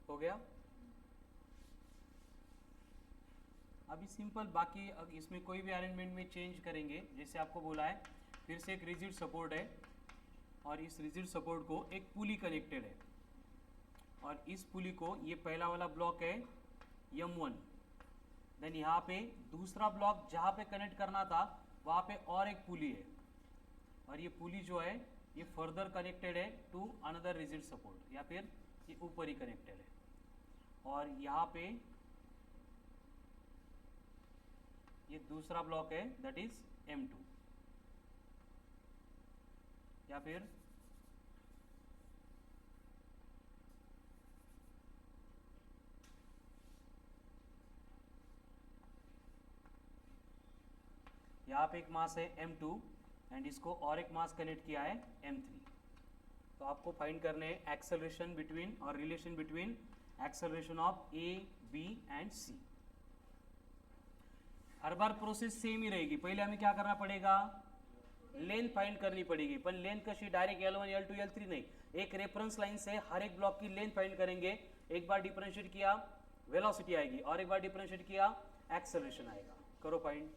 [SPEAKER 1] हो गया. अभी सिंपल, बाकी इसमें कोई भी अरेंजमेंट में चेंज करेंगे. जैसे आपको बोला है, फिर से एक रिजिड सपोर्ट है और इस रिजिड सपोर्ट को एक पुली कनेक्टेड है, और इस पुली को, ये पहला वाला ब्लॉक है m1, देन यहाँ पे दूसरा ब्लॉक जहाँ पे कनेक्ट करना था वहाँ पे और एक पुली है, और ये पुली जो है ये फर्दर कनेक्टेड है टू अनदर रिजिड सपोर्ट, या फिर ये ऊपर ही कनेक्टेड है. और यहाँ पे ये दूसरा ब्लॉक है दैट इज m2, या फिर यहाँ पे एक मास है m2 एंड इसको और एक मास कनेक्ट किया है m3. तो आपको फाइंड करने हैं एक्सेलरेशन बिटवीन और relation between acceleration of a, b and c. हर बार प्रोसेस सेम ही रहेगी. पहले हमें क्या करना पड़ेगा? लेंथ फाइंड करनी पड़ेगी, पण लेंथ कशी डायरेक्ट L1 L2 L3 नहीं, एक रेफरेंस लाइन से हर एक ब्लॉक की लेंथ फाइंड करेंगे. एक बार डिफरेंशिएट किया वेलोसिटी आएगी, और एक बार डिफरेंशिएट किया एक्सेलरेशन आएगा. करो फाइंड.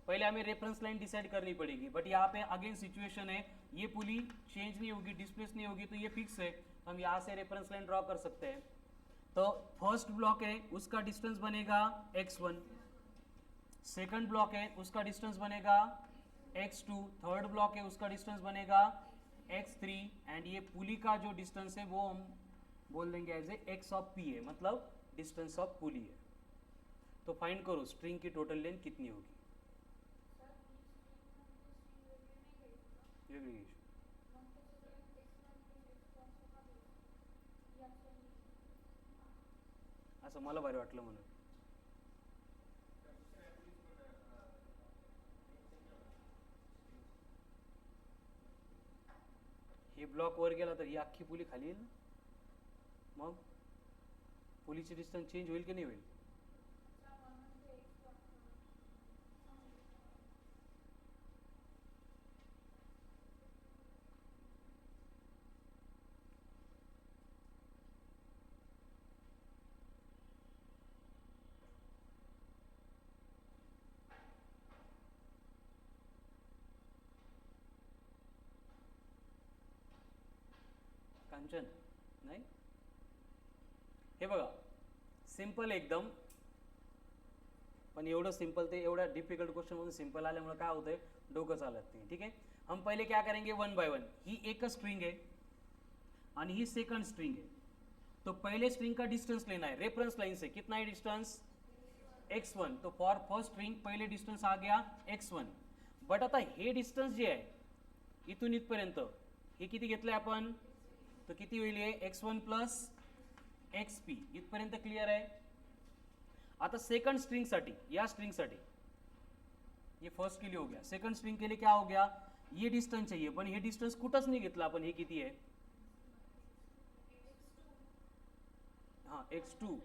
[SPEAKER 1] पहले हमें रेफरेंस लाइन डिसाइड करनी पड़ेगी, बट यहाँ पे अगेन सिचुएशन है, ये पुली चेंज नहीं होगी, डिस्प्लेस नहीं होगी, तो ये फिक्स है. हम यहाँ से रेफरेंस लाइन ड्रॉ कर सकते हैं. तो फर्स्ट ब्लॉक है उसका डिस्टेंस बनेगा x1, सेकंड ब्लॉक है उसका डिस्टेंस बनेगा x2, थर्ड ब्लॉक है उसका डिस्टेंस बनेगा x3, एंड ये पुली का जो डिस्टेंस है वो हम बोल देंगे as a x of p है, मतलब डिस्टेंस ऑफ पुली है. तो फाइंड करो स्ट्रिंग की टोटल लेंथ कितनी होगी. असं मला भारी वाटलं म्हणून. हे ब्लॉक वर गेला तर ही अख्खी पुली खाली येईल ना, मग पुलीची डिस्टन्स चेंज होईल की नाही होईल? कांचन नाही. हे बघा सिंपल एकदम, पण एवढं सिंपल ते एवढ्या डिफिकल्ट क्वेश्चन मधून सिंपल आल्यामुळे काय होतंय, डोकं चालत नाही. ठीक है, हम पहले क्या करेंगे, वन बाय वन. ही एक स्ट्रिंग है आणि ही सेकंड स्ट्रिंग है. तो पहले स्ट्रिंग का डिस्टेंस लेना है रेफरेंस लाइन से. कितना है डिस्टेंस, x1. तो फॉर फर्स्ट स्ट्रिंग पहिले डिस्टन्स आ गया x1. बट आता हे डिस्टन्स जे आहे इथून इथपर्यंत हे किती घेतलंय आपण, तो किती होईल, x1 प्लस xp. इथपर्यंत क्लियर आहे. आता सेकंड स्ट्रिंग साठी, या स्ट्रिंग साठी, ये फर्स्ट के लिए हो गया, सेकंड स्ट्रिंग के लिए क्या हो गया, ये डिस्टन्स चाहिए, पण हे डिस्टन्स कुठंच नाही घेतलं आपण. हे किती आहे, हाँ x2.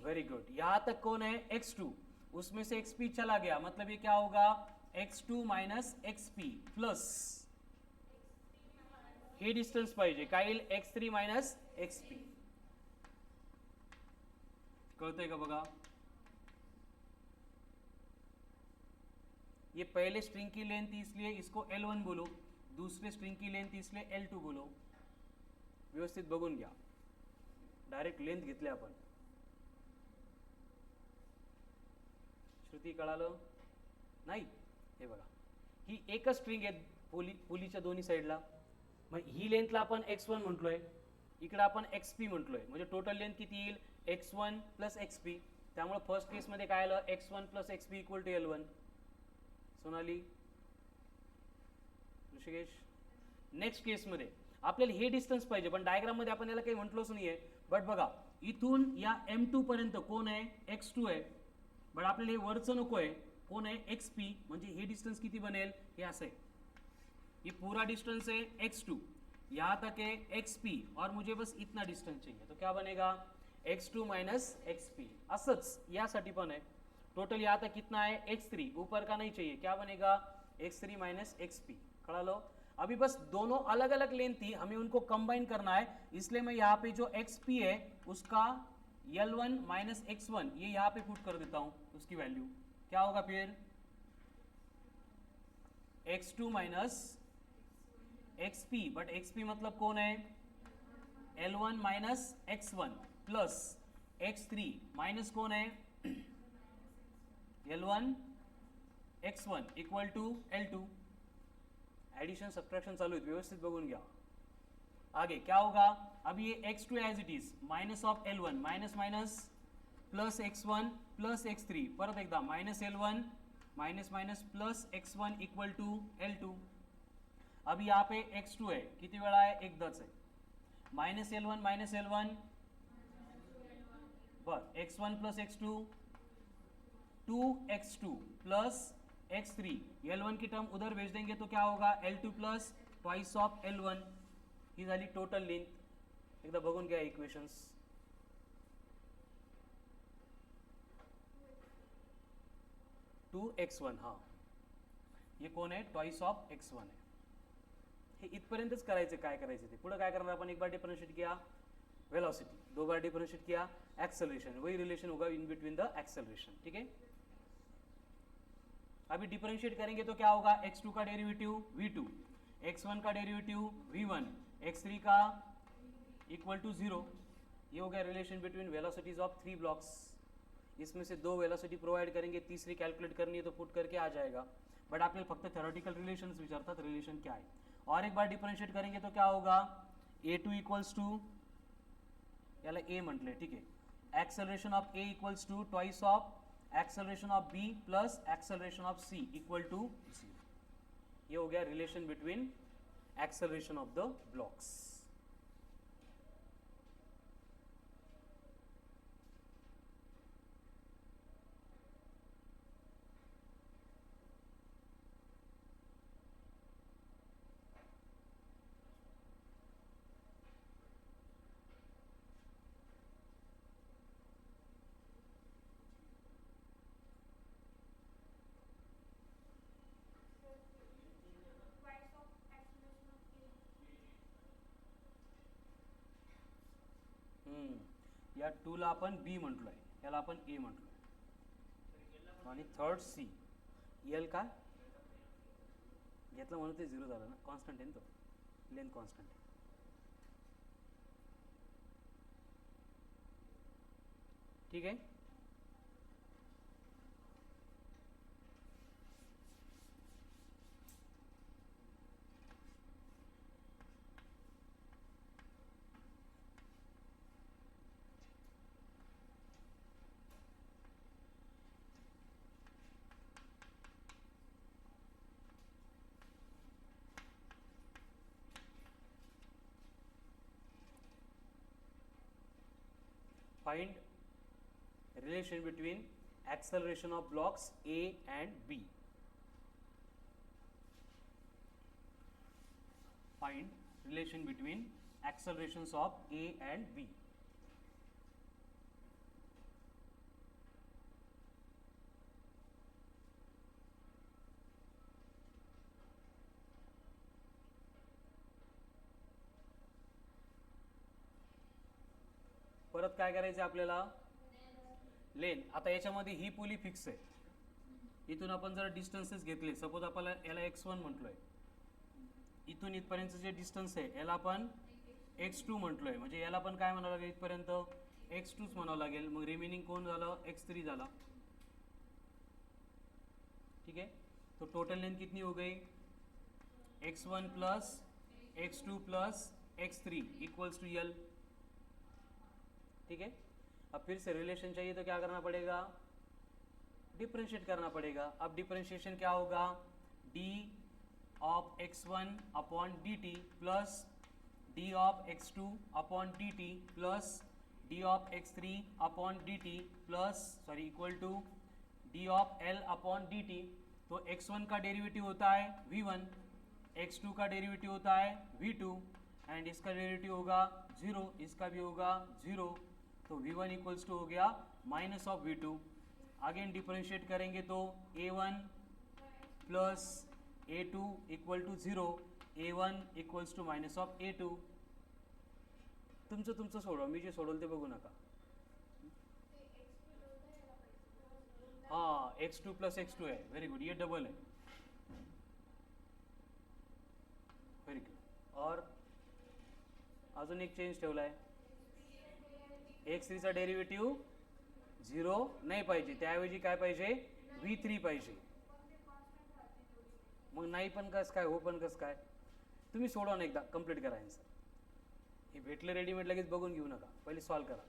[SPEAKER 1] Very good. यहां तक कौन है, x2. उसमें से xp चला गया, मतलब ये क्या होगा, x2 माइनस xp प्लस हे डिस्टन्स पाहिजे काय येईल, x3 माइनस xp. कळतंय का बघा. ये पहले स्ट्रिंग की लेंथ इसलिए इसको L1 बोलो, दूसरे स्ट्रिंग की लेंथ इसलिए L2 बोलो. व्यवस्थित बघून घ्या, डायरेक्ट लेंथ घेतले आपण. श्रुती कळालं नाही. हे बघा ही एकच स्ट्रिंग आहे पुलीच्या दोन्ही साईडला. मग ही लेंथला आपण x1 म्हटलोय, इकडे आपण xp म्हटलोय, म्हणजे टोटल लेंथ किती येईल, x1 प्लस xp. त्यामुळे फर्स्ट केस मध्ये काय आलं, x1 plus xp equal to L1. Sonali, Rishikesh. Next case मध्ये आपल्याला हे डिस्टन्स पाहिजे, पण डायग्राम मध्ये आपण याला काही म्हटलोच नाहीये. बट बघा इथून या M2 पर्यंत कोण आहे, x2 आहे. बट आपल्याला हे वरचं नको आहे, कोण आहे, xp. म्हणजे हे डिस्टेंस किती बनेल, हे असं आहे. ये पूरा डिस्टेंस है x2, यहाँ तक है xp और मुझे बस इतना डिस्टेंस चाहिए. तो क्या बनेगा, x2 माइनस xp. असंच यासाठी पण है. टोटल यहाँ तक कितना है, x3. ऊपर का नहीं चाहिए, क्या बनेगा, x3 माइनस xp. खड़ा लो. अभी बस दोनों अलग अलग लेंथ थी, हमें उनको कंबाइन करना है. इसलिए मैं यहाँ पे जो xp है उसका L1 माइनस x1 ये यहाँ पे पुट कर देता हूँ. उसकी वैल्यू क्या होगा फिर, x2 minus xp. But xp मतलब कौन है, L1 minus x1 plus x3 minus कौन है, L1 x1 equal to L2. Addition subtraction चालू है, व्यवस्थित बघून घ्या. आगे क्या होगा, अब ये x2 as it is minus of L1, minus minus plus x1 plus x3. परत एकदा minus L1 minus minus plus x1 equal to L2. अब यहाँ पे x2 है, किती वेळा है, एकदाच है. माइनस L1 माइनस L1 बर x1 plus x2 2x2 plus x3. L1 की टर्म उधर भेज देंगे तो क्या होगा, L2 plus twice of L1. ही झाली टोटल लेंथ. एकदा बघून घ्या इक्वेशन्स. 2x1, हाँ ये कोण आहे, ट्वाइस ऑफ x1 आहे. हे इथपर्यंतच करायचं, काय करायचं ते पुढे काय करणार आपण. एक बार डिफरेंशिएट किया वेलोसिटी, दो बार डिफरेंशिएट किया एक्सेलरेशन, वही रिलेशन होगा इन बिटवीन द एक्सेलरेशन. ठीक है, अभी डिफरेंशिएट करेंगे तो क्या होगा, x2 का डेरिवेटिव v2, x1 का डेरिवेटिव v1, x3 का इक्वल टू 0. ये हो गया relation between velocities of 3 blocks. इसमें से 2 वेलोसिटी प्रोवाइड करेंगे, तीसरी कैलकुलेट करनी है तो पुट करके आ जाएगा. बट आपल्याला फक्त थेरोटिकल रिलेशन्स विचारतात, रिलेशन क्या है. और एक बार डिफरेंशिएट करेंगे तो क्या होगा, a2 इक्वल्स टू, याला a म्हटले, ठीक है, acceleration of a equals to twice of acceleration of b plus acceleration of c equal to 0. ये हो गया relation between acceleration of the blocks. या 2 ला आपण b म्हटलोय, याला आपण a म्हटलोय, आणि थर्ड c. l का घेतलं म्हणून ते 0 झालं ना, कॉन्स्टंट आहे ना, तो लेंथ कॉन्स्टंट आहे. ठीक है. Find relation between acceleration of blocks A and B. Find relation between accelerations of A and B. परत काय करायचं आपल्याला, लेन. आता याच्यामध्ये ही पुली फिक्स आहे. इथून आपण जर डिस्टन्सेस घेतले, सपोज आपल्याला याला x1 म्हटलोय, इथून इथपर्यंत जे डिस्टन्स आहे याला आपण x2 म्हटलोय, म्हणजे याला पण काय म्हणावं लागेल, इथपर्यंत x2च म्हणावं लागेल. मग रिमेनिंग कोण झालं, x3 झाला. ठीक है. तो टोटल लेंथ कितनी हो गई, x1 plus x2 plus x3 equals to L. ठीक है. अब फिर से रिलेशन चाहिए तो क्या करना पड़ेगा, डिफरेंशिएट करना पड़ेगा. अब डिफरेंशिएशन क्या होगा, d of x1 upon dt plus d of x2 upon dt plus d of x3 upon dt plus sorry equal to d of L upon dt. तो x1 का डेरिवेटिव होता है v1, x2 का derivative होता है v2 end इसका derivative होगा 0, इसका भी होगा 0. तो v1 इक्वल्स टू हो गया minus of v2. Again differentiate करेंगे तो a1 plus a2 equal to 0, a1 equals to minus of a2. तुमचं सोडवा, मी जे सोडवलं ते बघू नका. हाँ x2 प्लस x2 है, वेरी गुड, ये डबल है, वेरी गुड. और अजून एक चेंज ठेवला आहे, x3चा डेरिव्हेटिव्ह 0 नाही पाहिजे, त्याऐवजी काय पाहिजे, v3 पाहिजे. मग नाही पण कस काय, हो पण कस काय, तुम्ही सोडवा ना, एकदा कंप्लीट करा आन्सर. हे भेटलं रेडीमेड लगेच बघून घेऊ नका, पहिले सॉल्व करा.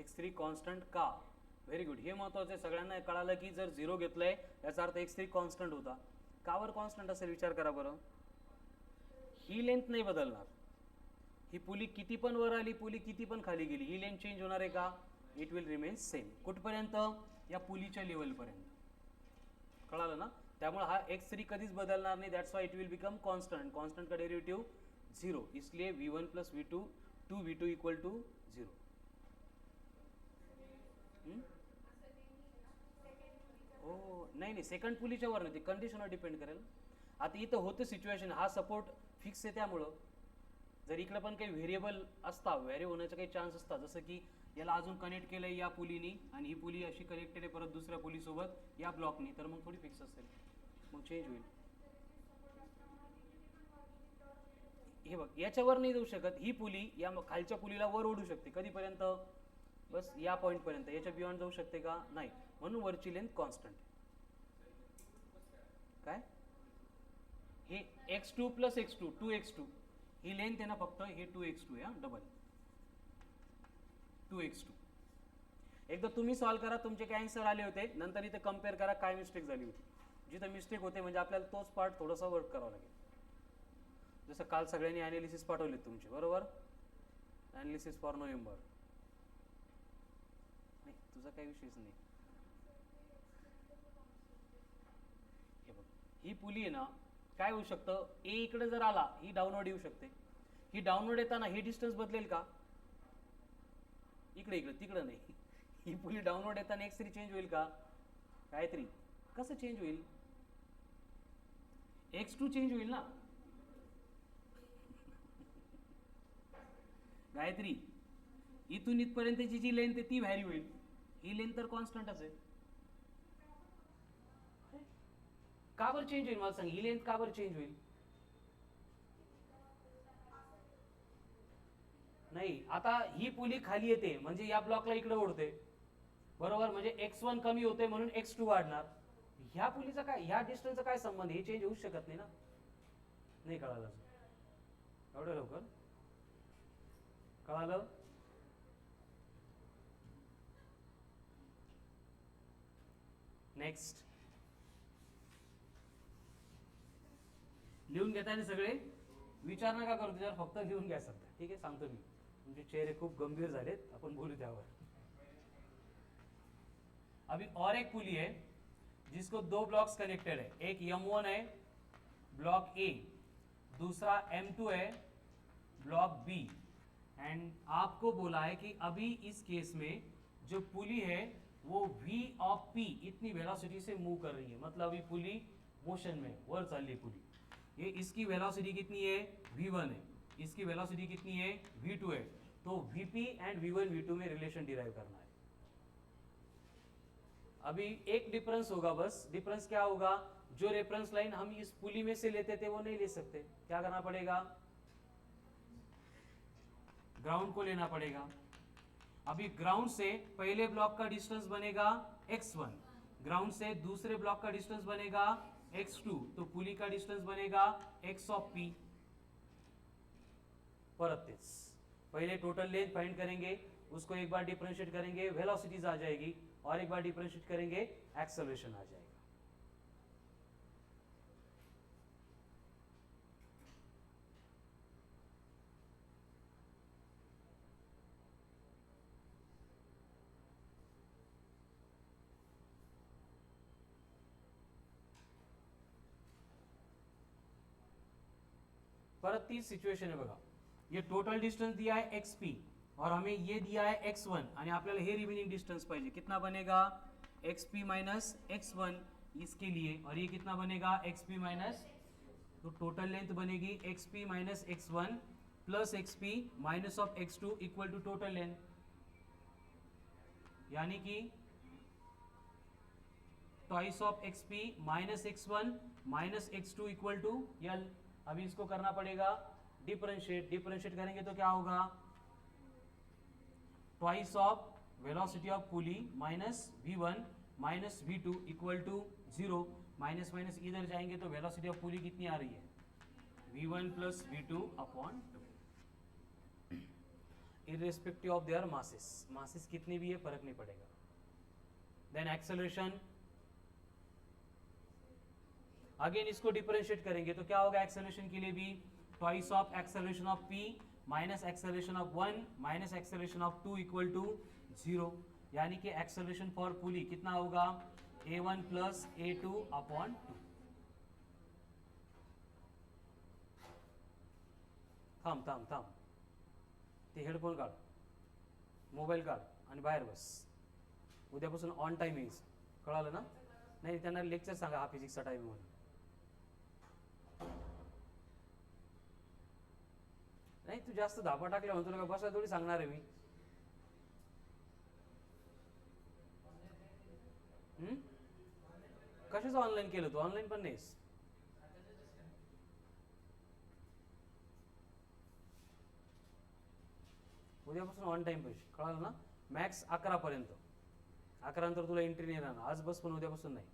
[SPEAKER 1] x3 कॉन्स्टंट का, व्हेरी गुड. हे महत्वाचं आहे, सगळ्यांना कळालं की जर 0 घेतलंय याचा अर्थ x3 कॉन्स्टंट होता. कावर कॉन्स्टंट असेल विचार करा बरं. ही लेंथ नाही बदलणार, ही पुली किती पण वर आली, पुली किती पण खाली गेली, ही लेंथ चेंज होणार आहे का, इट विल रिमेन सेम. कुठपर्यंत, या पुलीच्या लेवलपर्यंत. कळालं ना. त्यामुळे हा x3 कधीच बदलणार नाही, that's why it will become constant. Constant का डेरिवेटिव 0, इसलिए v1 plus v2 2v2 equal to 0. हो नाही सेकंड पुलीच्या वर नाही, ते कंडिशनवर डिपेंड करेल. आता इथं होतं सिच्युएशन, हा सपोर्ट फिक्स आहे, त्यामुळं जर इकडे पण काही व्हेरिएबल असता, व्हॅरी होण्याचा काही चान्स असतात, जसं की याला अजून कनेक्ट केलं आहे या पुलीनी आणि ही पुली अशी कनेक्टेड आहे परत दुसऱ्या पुलीसोबत या ब्लॉकनी, तर मग थोडी फिक्स असेल, मग चेंज होईल. हे बघ, याच्यावर नाही जाऊ शकत, ही पुली या खालच्या पुलीला वर ओढू शकते. कधीपर्यंत, बस या पॉईंटपर्यंत, याच्या बियॉन्ड जाऊ शकते का, नाही. म्हणून वरची लेंथ कॉन्स्टंट. काय हे x2 प्लस x2 2x2 ही लेंथ आहे ना, फक्त हे 2x2 आहे, डबल 2x2. एकदा तुम्ही सॉल्व करा, तुमचे काय आन्सर आले होते, नंतर इथे कम्पेअर करा काय मिस्टेक झाली होती. जिथं मिस्टेक होते म्हणजे आपल्याला तोच पार्ट थोडासा वर्क करावा लागेल. जसं काल सगळ्यांनी ॲनालिसिस पाठवले तुमचे, बरोबर, ॲनालिसिस फॉर नोव्हेंबर. नाही तुझा काही विषयच नाही. हे बघ, ही पुली आहे ना, काय होऊ शकतं, ए इकडे जर आला, ही डाऊनवर्ड येऊ शकते. ही डाऊनवर्ड येताना हे डिस्टन्स बदलेल का, इकडे इकडे तिकडे नाही. ही पुली डाऊनवर्ड येताना x3 चेंज होईल का, काहीतरी, कसं चेंज होईल, x2 चेंज होईल ना. गायत्री, इथून इथपर्यंतची जी लेंथ आहे ती व्हॅरी होईल, ही लेंथ तर कॉन्स्टंटच आहे. का बरं चेंज होईल मला सांग, ही लेंथ का बरं चेंज होईल? नाही, आता ही पुली खाली येते म्हणजे या ब्लॉकला इकडे ओढते, बरोबर, म्हणजे x1 कमी होते म्हणून x2 वाढणार. ह्या पुलीचा काय, ह्या डिस्टन्सचा काय संबंध? हे चेंज होऊ शकत नाही ना. नाही कळालं एवढं लवकर? कळालं? नेक्स्ट लिहून घेताय ना सगळे? विचार नका करू त्याच्यावर, फक्त लिहून घ्या सध्या. ठीक आहे, सांगतो मी. तुमचे चेहरे खूप गंभीर झालेत, आपण बोलू त्यावर. अभी और एक पुली है जिसको दो ब्लॉक्स कनेक्टेड है, एक M1 है ब्लॉक ए, दूसरा M2 है ब्लॉक बी. एंड आपको बोला है कि अभी इस केस में जो पुली है वो V ऑफ P इतनी वेलोसिटी से मूव कर रही है, मतलब अभी पुली मोशन में वर चल रही पुली. ये इसकी वेलोसिटी कितनी है? V1 है, इसकी वेलोसिटी कितनी है? V2 है. तो Vp एंड V1 V2 में रिलेशन डिराइव करना है. अभी एक डिफरेंस होगा, बस डिफरेंस क्या होगा, जो रेफरेंस लाइन हम इस पुली में से लेते थे वो नहीं ले सकते, क्या करना पड़ेगा? ग्राउंड को लेना पड़ेगा. अभी ग्राउंड से पहले ब्लॉक का डिस्टेंस बनेगा x1, ग्राउंड से दूसरे ब्लॉक का डिस्टेंस बनेगा x2, तो पुली का डिस्टेंस बनेगा x ऑफ p. परत तेच, पहले टोटल लेंथ फाइंड करेंगे, उसको एक बार डिफरेंशिएट करेंगे, वेलोसिटीज आ जाएगी, और एक बार डिफरेंशिएट करेंगे, एक्सेलरेशन आ जाएगा. परत तीच सिच्युएशन आहे बघा, ये टोटल डिस्टेंस दिया है xp और हमें ये दिया है x1 आणि आपल्याला हे रिमेनिंग डिस्टेंस पाहिजे, कितना बनेगा? xp माइनस x1 इसके लिए, और ये कितना बनेगा? xp माइनस, तो टोटल लेंथ बनेगी xp minus x1 plus xp minus of x2 equal to total length, यानी कि twice of xp minus x1 minus x2 equal to l. अभी इसको करना पड़ेगा डिफरेंशिएट, डिफरेंशिएट करेंगे तो क्या होगा? Twice of velocity of pulley minus v1 minus v2 equal to 0. Minus minus इधर जाएंगे तो वेलोसिटी ऑफ पुली कितनी आ रही है? v1 plus v2 upon 2, irrespective of their masses. Masses कितनी भी है फर्क नहीं पड़ेगा. देन एक्सेलरेशन, अगेन इसको डिफरेंशिएट करेंगे तो क्या होगा? एक्सेलरेशन के लिए भी twice of acceleration of p minus acceleration of 1 minus acceleration of 2 equal to 0, यानी कि एक्सेलरेशन फॉर पुली कितना होगा? a1 plus a2 upon 2. थांब थांब थांब, ते हेडफोन काढ, मोबाईल काढ आणि बाहेर बस. उद्यापासून ऑन टाइम येईल, कळालं ना? नाही त्यांना लेक्चर सांगा हा फिजिक्सचा टाइम म्हणून. नाही तू जास्त धापा टाकल्या म्हणतो तुला बसा थोडी सांगणार आहे मी. कशाचं ऑनलाईन केलं तू? ऑनलाईन पण नाहीस. उद्यापासून ऑन टाइम पैसे, कळालं ना? मॅक्स 11 पर्यंत, 11 नंतर तुला एंट्री नाही राहणार. आज बस पण उद्यापासून नाही,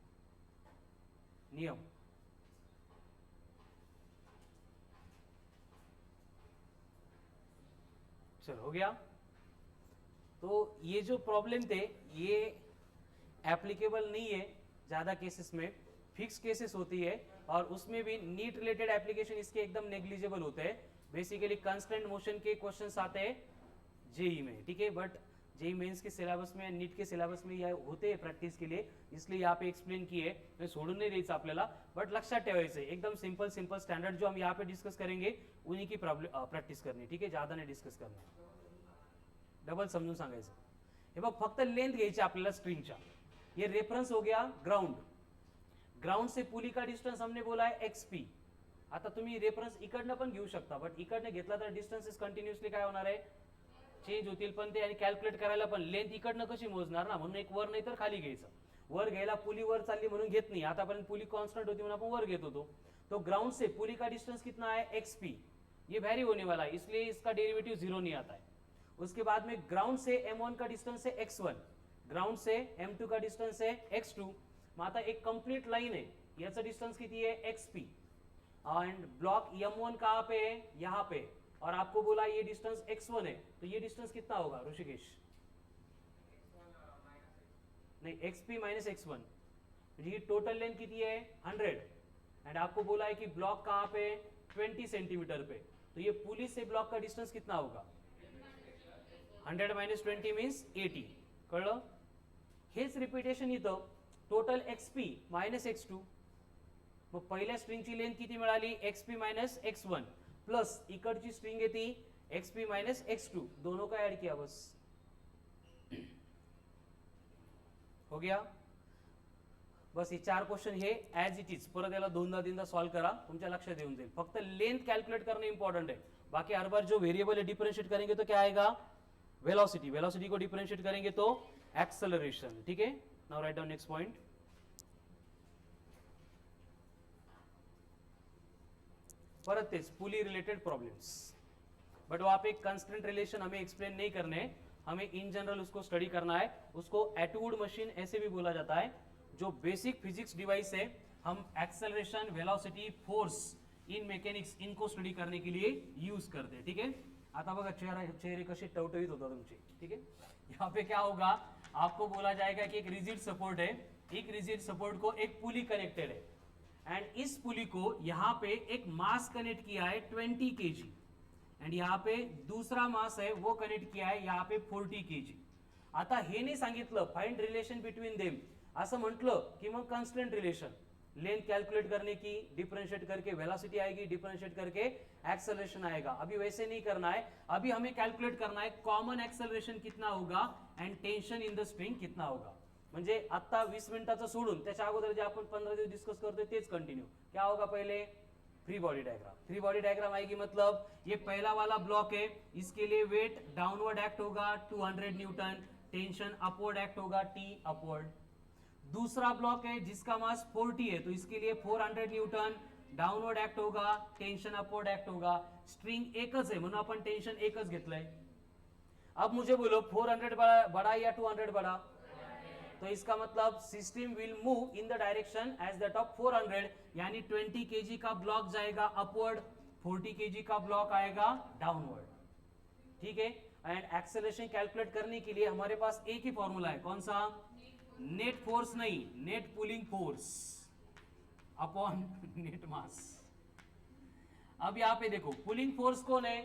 [SPEAKER 1] नियम. चलो हो गया. तो ये जो प्रॉब्लम थे ये एप्लीकेबल नहीं है ज़्यादा केसेस में, फिक्स केसेस होती है, और उसमें भी नीट रिलेटेड एप्लीकेशन इसके एकदम नेग्लिजिबल होते हैं. बेसिकली कंस्टेंट मोशन के क्वेश्चंस आते हैं जेई में, ठीक है, बट जेई मेंस के सिलेबस में, नीट के सिलेबस में ये होते हैं प्रैक्टिस के लिए, इसलिए यहाँ पे एक्सप्लेन किए. मैं सोडून नहीं द्यायचं आपल्याला, बट लक्षात ठेवायचं एकदम सिंपल सिंपल स्टैंडर्ड जो हम यहाँ पे डिस्कस करेंगे उन्हीं की प्रैक्टिस करनी, ठीक है, ज़्यादा नहीं डिस्कस करना. डबल समझून सांगायचं. हे बघ फक्त लेंथ घ्यायची आपल्याला स्ट्रिंगच्या. ये रेफरेंस हो गया ग्राउंड, ग्राउंड से पुली का डिस्टेंस हमने बोला है xp. आता तुम्ही रेफरन्स इकडनं पण घेऊ शकता, बट इकडनं घेतला तर डिस्टन्सेस कंटिन्युअसली काय होणार आहे? चेंज होतील पण ते आणि कॅल्क्युलेट करायला पण लेंथ इकडनं कशी मोजणार ना, म्हणून एक वर नाही तर खाली घ्यायचं. वर घ्यायला पुली वर चालली म्हणून घेत नाही, आतापर्यंत पुली कॉन्स्टंट होती म्हणून आपण वर घेत होतो. तो ग्राउंड से पुली का डिस्टेंस कितना है xp, ये वैरी होने वाला है इसलिए इसका डेरिवेटिव 0 नहीं आता है. उसके बाद में ग्राउंड से m1 का डिस्टेंस है x1, ग्राउंड से m2 का डिस्टेंस है x2. मग आता एक कंप्लीट लाइन है, याचा डिस्टेंस किती है xp एंड ब्लॉक m1 कहाँ पे है, यहाँ पे, और आपको बोला ये डिस्टेंस x1 है, तो ये डिस्टेंस कितना होगा ऋषिकेश? नहीं, xp माइनस x1, ये टोटल लेंथ कितनी है 100 एंड आपको बोला है कि ब्लॉक कहाँ पे 20 सेंटीमीटर पे, तो ये पुली से ब्लॉक का डिस्टेंस कितना होगा? 100 माइनस 20 मीन्स 80. कळलं? हेच रिपीटेशन इथं टोटल xp मायनस x2. मग पहिल्या स्ट्रिंगची लेंथ किती मिळाली? xp मायनस x1 प्लस इकडची स्ट्रिंग येते xp मायनस x2, दोनों का ऐड किया बस, हो गया. बस हे 4 क्वेश्चन हे ऍज इट इज, परत याला दोनदा तीनदा सॉल्व करा, तुमच्या लक्षात येऊन जाईल. फक्त लेंथ कैलकुलेट करना इंपॉर्टेंट है, बाकी हर बार जो वेरिएबल है डिफरेंशिएट करेंगे तो क्या आएगा? वेलोसिटी. वेलोसिटी को डिफरेंशिएट करेंगे तो एक्सेलरेशन. ठीक है, now write down next point. परत तेच पुली रिलेटेड प्रॉब्लम्स, बट वहां पे कंस्टेंट रिलेशन हमें एक्सप्लेन नहीं करने, हमें इन जनरल उसको स्टडी करना है. उसको एटवुड मशीन ऐसे भी बोला जाता है, जो बेसिक फिजिक्स डिवाइस है. हम acceleration, velocity, force in mechanics इनको स्टडी करने के लिए यूज करते हैं. ठीक है, आता बघा चेहरे कसे टवटवीत होता तुमचे. ठीक है, यहाँ पे क्या होगा, आपको बोला जाएगा कि एक रिजिड सपोर्ट है, एक रिजिड सपोर्ट को एक पुली कनेक्टेड है एंड इस पुली को यहाँ पे एक मास कनेक्ट किया है 20 kg एंड यहाँ पे दूसरा मास है वो कनेक्ट किया है यहाँ पे 40 kg. आता हे नाही सांगितलं फाइंड रिलेशन बिटवीन देम, असं म्हटलं की मग कॉन्स्टेंट रिलेशन, लेंथ कैलकुलेट करने की, डिफरेंशिएट करके वेलोसिटी आएगी, डिफरेंशिएट करके एक्सेलरेशन आएगा. अभी वैसे नहीं करना है, अभी हमें कैलकुलेट करना है कॉमन एक्सेलरेशन कितना होगा end tension in the string कितना होगा. म्हणजे आता 20 मिनिटाचं सोडून त्याच्या अगोदर जे आपण 15 दिवस डिस्कस करतोय तेच कंटिन्यू. क्या होगा पहले? Free body diagram. Free body diagram आएगी मतलब ये पहला वाला ब्लॉक है, इसके लिए वेट डाउनवर्ड एक्ट होगा 200 न्यूटन, टेंशन अपवर्ड एक्ट होगा T अपवर्ड. दूसरा ब्लॉक है जिसका मास 40 है, तो इसके लिए 400 न्यूटन, डाउनवर्ड एक्ट होगा, टेंशन अपवर्ड एक्ट होगा. स्ट्रिंग एकच है म्हणून आपण टेंशन एकच घेतलंय. अब मुझे बोलो 400 बड़ा या 200 बड़ा, तो इसका मतलब system will move in the direction as that of 400, यानी 20 kg का ब्लॉक जाएगा अपवर्ड, 40 kg का ब्लॉक आएगा डाउनवर्ड. ठीक है, एंड एक्सेलरेशन कैलकुलेट करने के लिए हमारे पास एक ही फॉर्मूला है, कौन सा? नेट फोर्स नहीं, net pulling force upon net mass. अब यहाँ पे देखो पुलिंग फोर्स कौन है?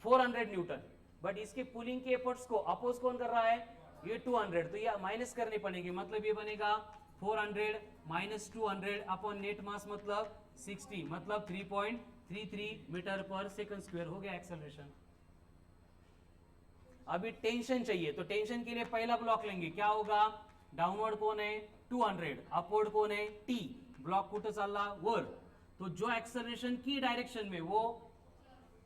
[SPEAKER 1] 400 न्यूटन, बट इसके पुलिंग के एफर्ट्स को अपोज कौन कर रहा है? ये 200, तो ये माइनस करने पड़ेंगे, मतलब ये बनेगा 400 माइनस 200 अपॉन नेट मास मतलब 60, मतलब 3.33 मीटर पर सेकंड स्क्वायर. हो गया एक्सेलरेशन. अभी टेंशन चाहिए, तो टेंशन के लिए पहला ब्लॉक लेंगे, क्या होगा? डाउनवर्ड कौन है? 200, अपवर्ड कौन है? T. ब्लॉक कुठं चालला? वर, तो जो एक्सेलरेशन की डायरेक्शन में वो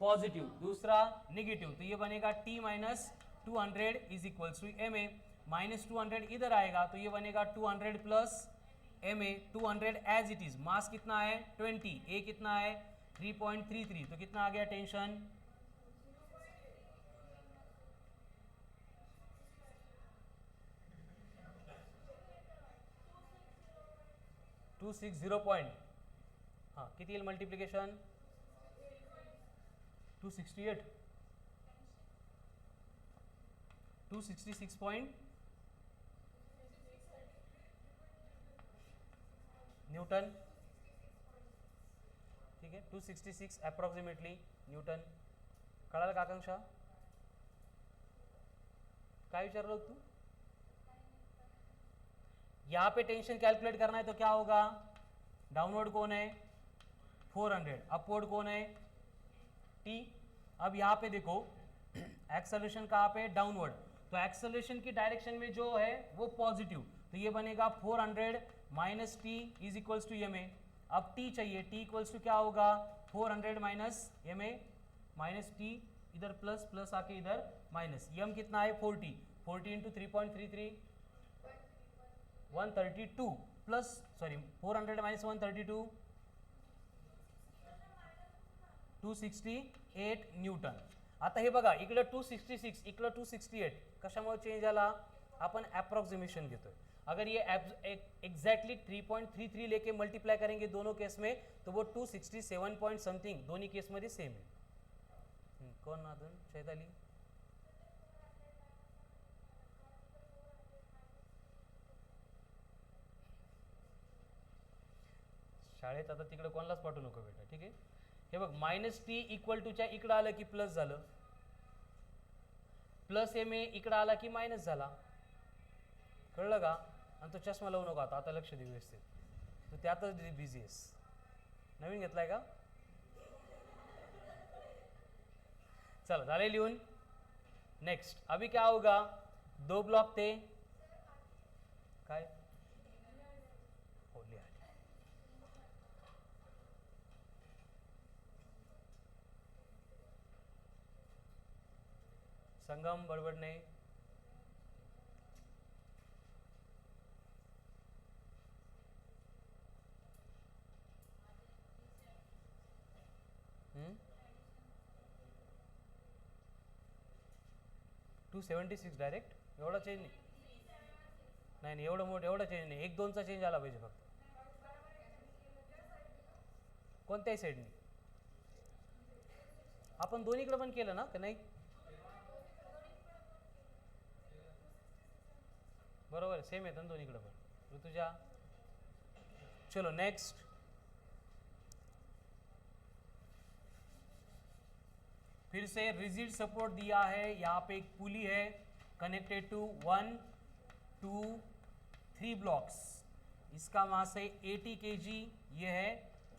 [SPEAKER 1] पॉजिटिव, दूसरा निगेटिव, तो ये बनेगा T minus 200 is equals to ma. Minus 200 इधर आएगा तो ये बनेगा 200 plus ma. 200 as it is. Mass कितना है? 20. a कितना है? 3.33, तो कितना आ गया टेंशन? 260 पॉइंट, हाँ किती येईल मल्टिप्लिकेशन? 268, 266 point Newton. ठीक है, 266 अप्रॉक्सिमेटली न्यूटन. कळालं का आकांक्षा? काय विचारलं तू? यहाँ पे टेंशन कैलकुलेट करना है तो क्या होगा? डाउनवर्ड कौन है? 400, अपवर्ड कौन है? T. अब यहाँ पे देखो एक्सेलरेशन कहाँ पे? डाउनवर्ड, तो एक्सेलरेशन की डायरेक्शन में जो है वो पॉजिटिव, तो ये बनेगा 400 minus T is equals to ma. अब T चाहिए, T इक्वल्स टू क्या होगा? 400 माइनस ma माइनस T इधर प्लस प्लस आके इधर माइनस, यम कितना है 40, 40 into 3.33 132 plus sorry 400 minus 132 268 newton. आता हे बघा इकडे 266 इकडे 268 कशामुळे चेंज झाला, अपन अप्रोक्सीमेशन घेतोय. अगर ये एग्जैक्टली 3.33 लेके मल्टीप्लाई करेंगे दोनों केस में तो वो 267 पॉइंट समथिंग दोनों केस मध्ये सेम है. कौन अजून चैताली शाळेत आता तिकडे कोणालाच पाठवू नको बेटा, ठीक आहे. हे बघ मायनस टी इक्वल टूच्या इकडं आलं की प्लस झालं, प्लस एम ए इकडं आला की मायनस झाला, कळलं का. आणि तो चष्मा लावू नको आता लक्ष दे व्यवस्थित, तू त्यातच बिझी आहेस. नवीन घेतलाय का, चल झाले लिहून. नेक्स्ट अभी क्या होगा, 2 ब्लॉक थे काय हो लिहा. संगम बड़बड़ नहीं, हम्म 276 डायरेक्ट एवढा चेंज नाही. नाही नाही एवढं मोठं एवढं चेंज नाही, 1-2चा चेंज आला पाहिजे फक्त. कोणत्याही साईडने आपण दोन्हीकडे पण केलं ना का नाही, बरोबर सेम येतं ना दोन्हीकडे पण ऋतुजा. चलो नेक्स्ट, फिर से रिजिड सपोर्ट दिया है, यहाँ पे एक पुली है कनेक्टेड टू 1 2 3 ब्लॉक्स. इसका मास है 80 kg, ये है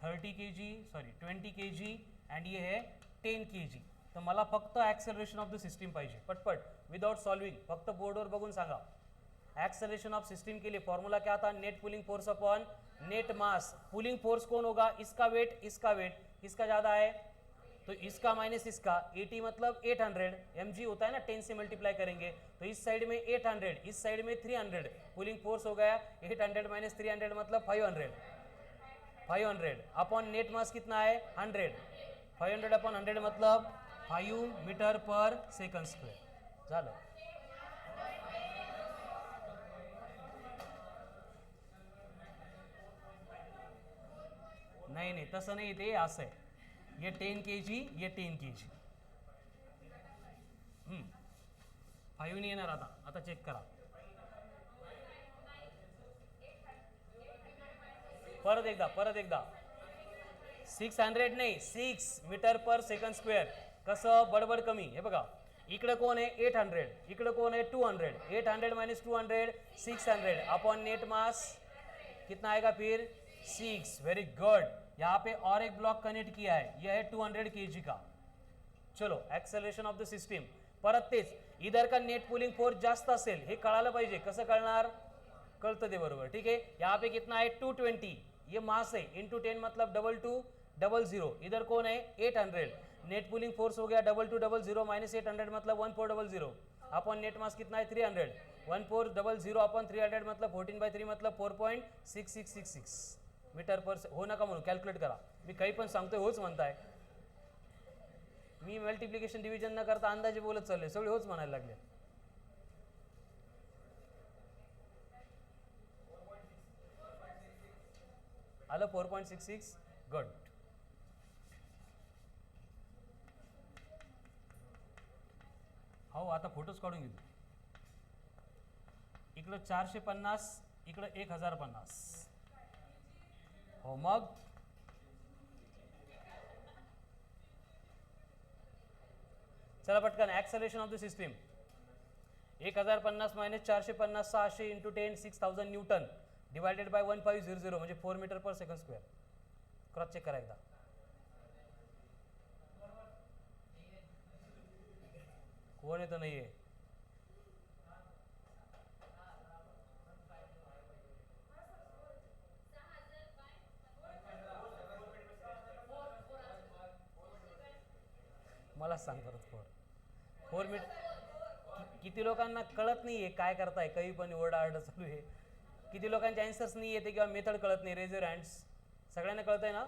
[SPEAKER 1] 30 kg सॉरी 20 kg एंड ये है 10 kg. तर मला फक्त ॲक्सेलरेशन ऑफ द सिस्टीम पाहिजे पटपट विदाउट सॉल्विंग, फक्त बोर्डवर बघून सांगा. एक्सेलरेशन ऑफ सिस्टम के लिए फॉर्मूला क्या था, net pulling force upon net mass. Pulling force कौन होगा, इसका वेट किसका ज़्यादा है, तो इसका माइनस इसका. 80 मतलब 800 mg होता है ना, 10 से मल्टीप्लाई करेंगे तो इस साइड में 800 इस साइड में 300. पुलिंग फोर्स हो गया 800 माइनस 300 मतलब 500 अपॉन नेट मास कितना है 100. 500 अपॉन 100 मतलब 5 मीटर पर सेकंड स्क्वेअर झालं. नहीं नहीं तसं नाही, ते असं आहे, ये 10 kg ये 10 kg. 5 नाही येणार आता चेक करा. परत एकदा 600 नाही 6 मीटर पर सेकंड स्क्वेअर. कसं बडबड कमी. हे बघा इकडे कोण आहे 800, इकडे कोण आहे 200. 800 माइनस 200 600 अपॉन नेट मास कितना आएगा फिर 6. Very good. यहाँ पे और एक ब्लॉक कनेक्ट किया है, यह है 200 kg का. चलो एक्सेलरेशन ऑफ द सिस्टम परत तेच, इधर का नेट पुलिंग फोर्स जास्त असेल हे कळायला पाहिजे. कसं कळणार, कळतं ते बरोबर, ठीक है. यहाँ पे कितना है 220, ये मास है इंटू 10 मतलब 2200. इधर कौन है 800, नेट पुलिंग फोर्स हो गया 2200 माइनस 800 मतलब 1400 अपॉन नेट मास कितना है 300. 1400 अपॉन 300 मतलब 14/3 मतलब 4.6666 मीटर पर हो नका म्हणून कॅल्क्युलेट करा. मी काही पण सांगतोय होच म्हणताय, मी मल्टिप्लिकेशन डिव्हिजन न करता अंदाजे बोलत चाललोय, सगळे होच म्हणायला लागले. आलं 4.66 गुड. हो आता फोटोज काढून घेतो. इकडं 450 इकडं 1050. हो मग चला पटकन acceleration of the system 1050 minus 450 600 into 10 6000 Newton divided by 1500 म्हणजे 4 मीटर पर सेकंड स्क्वेअर. क्रॉस चेक करा एकदा. कोण येतं नाही आहे, मला सांग परत. 4 मीटर. किती लोकांना कळत नाही आहे काय करताय, काही पण ओरडाआरडा चालू आहे. किती लोकांचे आन्सर्स नाही येते किंवा मेथड कळत नाही. Raise your hands. सगळ्यांना कळत आहे ना?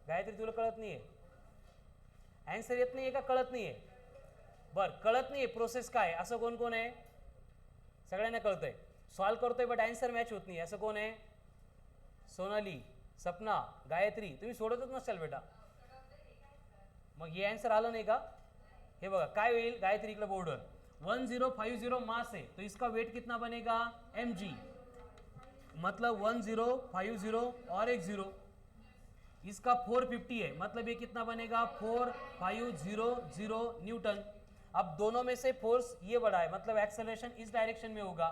[SPEAKER 1] गायत्री तुला कळत नाही आहे, आन्सर येत नाही आहे का कळत नाही आहे? बरं, कळत नाही आहे प्रोसेस काय, असं कोण कोण आहे? सगळ्यांना कळतंय, सॉल्व करतोय बट आन्सर मॅच होत नाही असं कोण आहे? सोनाली, सपना, गायत्री. तुम्ही सोडतच नसाल बेटा. मग हे आन्सर आलं नाही का? हे बघा काय होईल, गायत्री इकडे बोर्डवर 1050 मास है तो इसका वेट कितना बनेगा? mg. मतलब 1050 और एक 0, इसका 450 है, मतलब ये कितना बनेगा? 4500 न्यूटन. अब दोनों में से फोर्स ये बड़ा है, मतलब एक्सेलरेशन इस डायरेक्शन में होगा.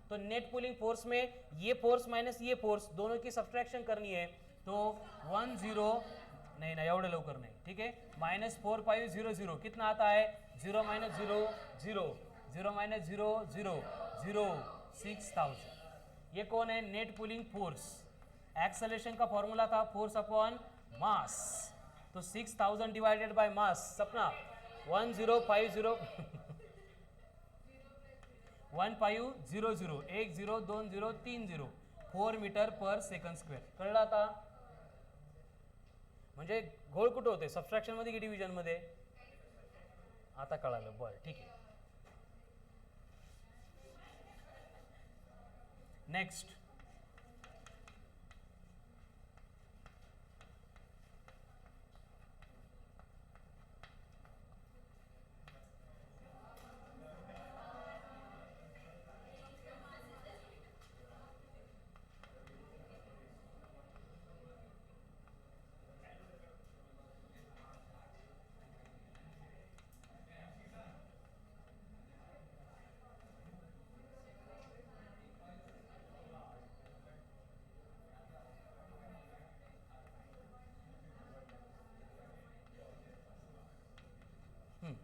[SPEAKER 1] तो नेट पुलिंग फोर्स में ये फोर्स माइनस ये फोर्स दोनों की सब्ट्रैक्शन करनी है. तो 10 नहीं ना एवढं लवकर नहीं, ठीक है. -4500 कितना आता है? 0 - 0 0 0 - 0 0 0 6000. ये कौन है? Net pulling force. एक्सेलरेशन का फॉर्मूला था फोर्स अपॉन मास. तो 6000 divided by mass. Sapna 1050 1500 1 0 2 0 3 0 4 metre per second square. कळलं आता? म्हणजे घोळ कुठं होते, सबट्रॅक्शन मध्ये की डिव्हिजन मध्ये? आता कळालं. बरं ठीक आहे. नेक्स्ट.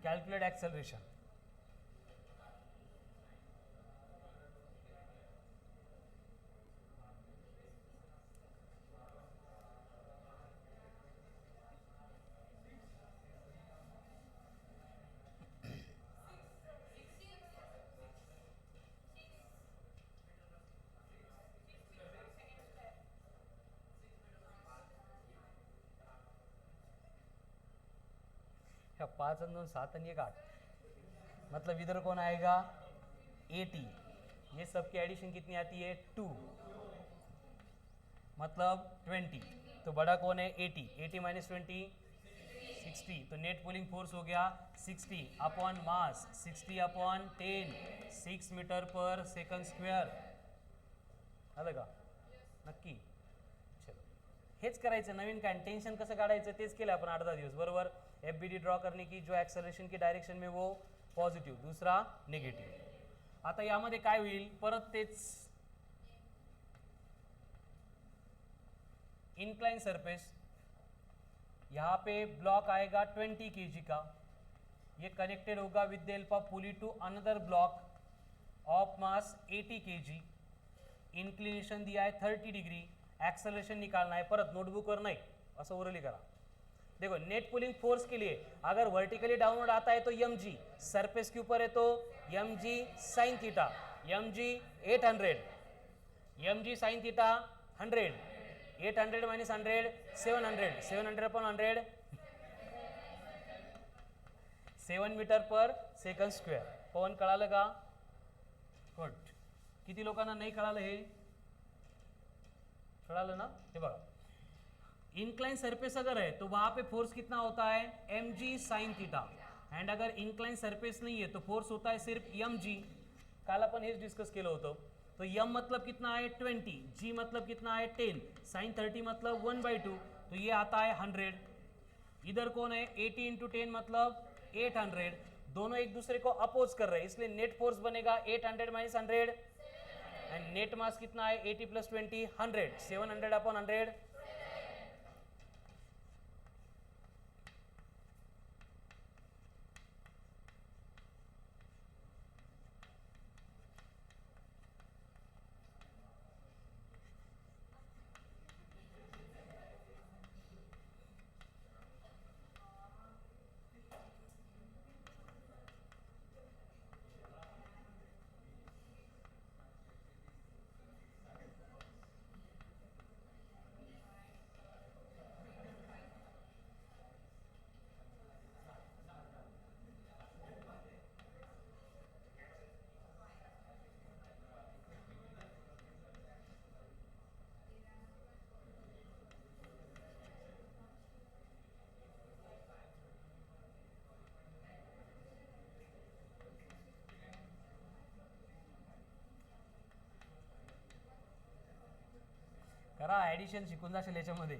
[SPEAKER 1] Calculate acceleration. क्या 5 और 2 7 और 1 8, मतलब इधर कौन आएगा? 80. ये सबकी एडिशन कितनी आती है? 2, मतलब 20. तो बड़ा कौन है? 80. 80 - 20 60. तो नेट पुलिंग फोर्स हो गया 60 अपॉन मास 60 अपॉन 10 6 मीटर पर सेकंड स्क्वेअर. आलं का? नक्की. चलो, हेच करायचं. नवीन काय टेन्शन कसं काढायचं तेच केलं आपण 8-10 दिवस. बरोबर. एफबीडी ड्रॉ करने की जो एक्सेलरेशन की डायरेक्शन में वो पॉझिटिव्ह, दूसरा निगेटिव्ह. आता यामध्ये काय होईल? परत तेच इंक्लाइन सरफेस. यहाँ पे ब्लॉक आएगा 20 kg का. ये कनेक्टेड होगा with the help of pulley to another block of mass 80 kg. Inclination दिया है 30 डिग्री. एक्सेलरेशन निकालना है. परत नोटबुकवर नाही, असं ओरली करा. देखो नेट पुलिंग फोर्स के लिए अगर वर्टिकली डाउनवर्ड आता है तो mg, सरफेस के ऊपर है तो mg sine theta. mg 800, mg sine theta 100. 800 - 100 700. 700 अपॉन 100 7 मीटर पर सेकंड स्क्वेअर. पवन कळालं का? गुड. किती लोकांना नाही कळालं? हे कळालं ना? हे बघा, इंक्लाइन सरफेस अगर है तो वहां पे फोर्स कितना होता है? mg sine theta. एंड अगर इंक्लाइन सरफेस नहीं है तो फोर्स होता है सिर्फ mg. काल आपण हेच डिस्कस केलं होतं. तो m मतलब कितना है? 20. g मतलब कितना है? 10. साइन 30 मतलब 1/2. तो ये आता है 100. इधर कौन है? 80 × 10 मतलब 800. दोनों एक दूसरे को अपोज कर रहे हैं, इसलिए नेट फोर्स बनेगा 800 - 100. एंड नेट मास कितना है? 80 + 20 100. 700 अपॉन 100. करा, ॲडिशन शिकून जाशील याच्यामध्ये.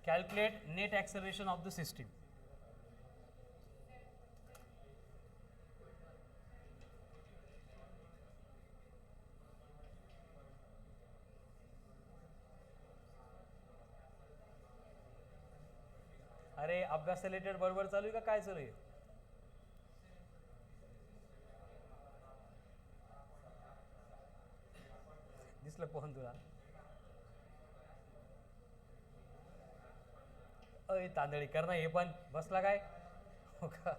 [SPEAKER 1] Calculate net acceleration of the system. अरे अभ्यास रिलेटेड बरोबर चालू आहे का काय चालू आहे? दिसलं पोहन तुला? अय तांदळी कर ना हे पण, बसला काय? हो का?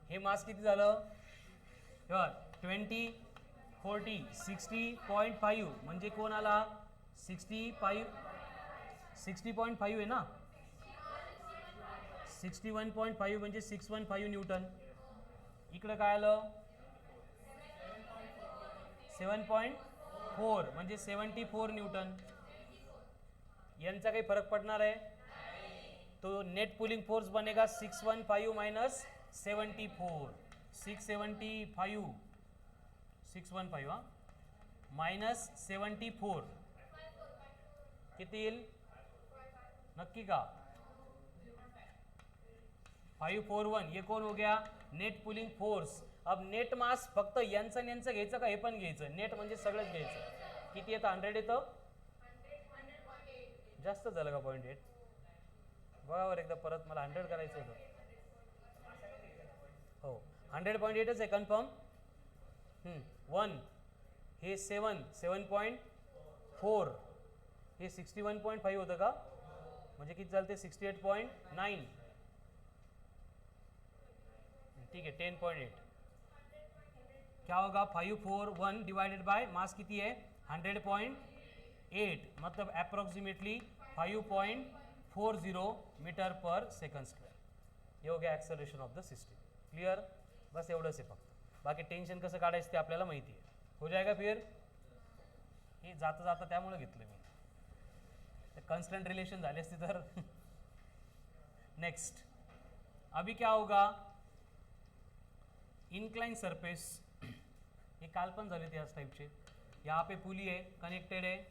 [SPEAKER 1] हे मास किती झालं? 20, 40, 60.5 म्हणजे कोण आला? 60.5 आहे ना. 61.5 म्हणजे 615 न्यूटन. इकडे काय आलं? 7.4 म्हणजे 74 न्यूटन. यांचा काही फरक पडणार आहे? तो नेट पुलिंग फोर्स बनेगा 615 माइनस 74. 615 हा माइनस 74 किती येईल? नक्की का? 541. ये कौन हो गया? Net pulling force. अब नेट मास फक्त यांचं घ्यायचं का हे पण घ्यायचं? नेट म्हणजे सगळंच घ्यायचं. किती येतं? 100 येतं. जास्त झालं का 0.8? बरोबर, एकदा परत मला 100 करायचं होतं. हो 100.8च आहे कन्फर्म. 1 हे 7.4 हे 61.5 होतं का? म्हणजे किती चालते? 68.9. ठीक है 10.8. क्या होगा? 541 डिवाइडेड बाय मास किती है? 100.8 मतलब अप्रोक्सीमेटली 5.40 मीटर पर सेकंड स्क्वेअर. हे हो गया acceleration of the system. Clear? बस एवढंच आहे फक्त. बाकी टेन्शन कसं काढायचं ते आपल्याला माहिती आहे. हो जाएगा फिर. हे जाता जाता त्यामुळे घेतलं मी. तर कॉन्स्टंट रिलेशन झाले असते तर. नेक्स्ट अभी क्या होगा? Incline surface. ये काल पण झाले थे इस टाइप से. यहाँ पे पुली है, कनेक्टेड है,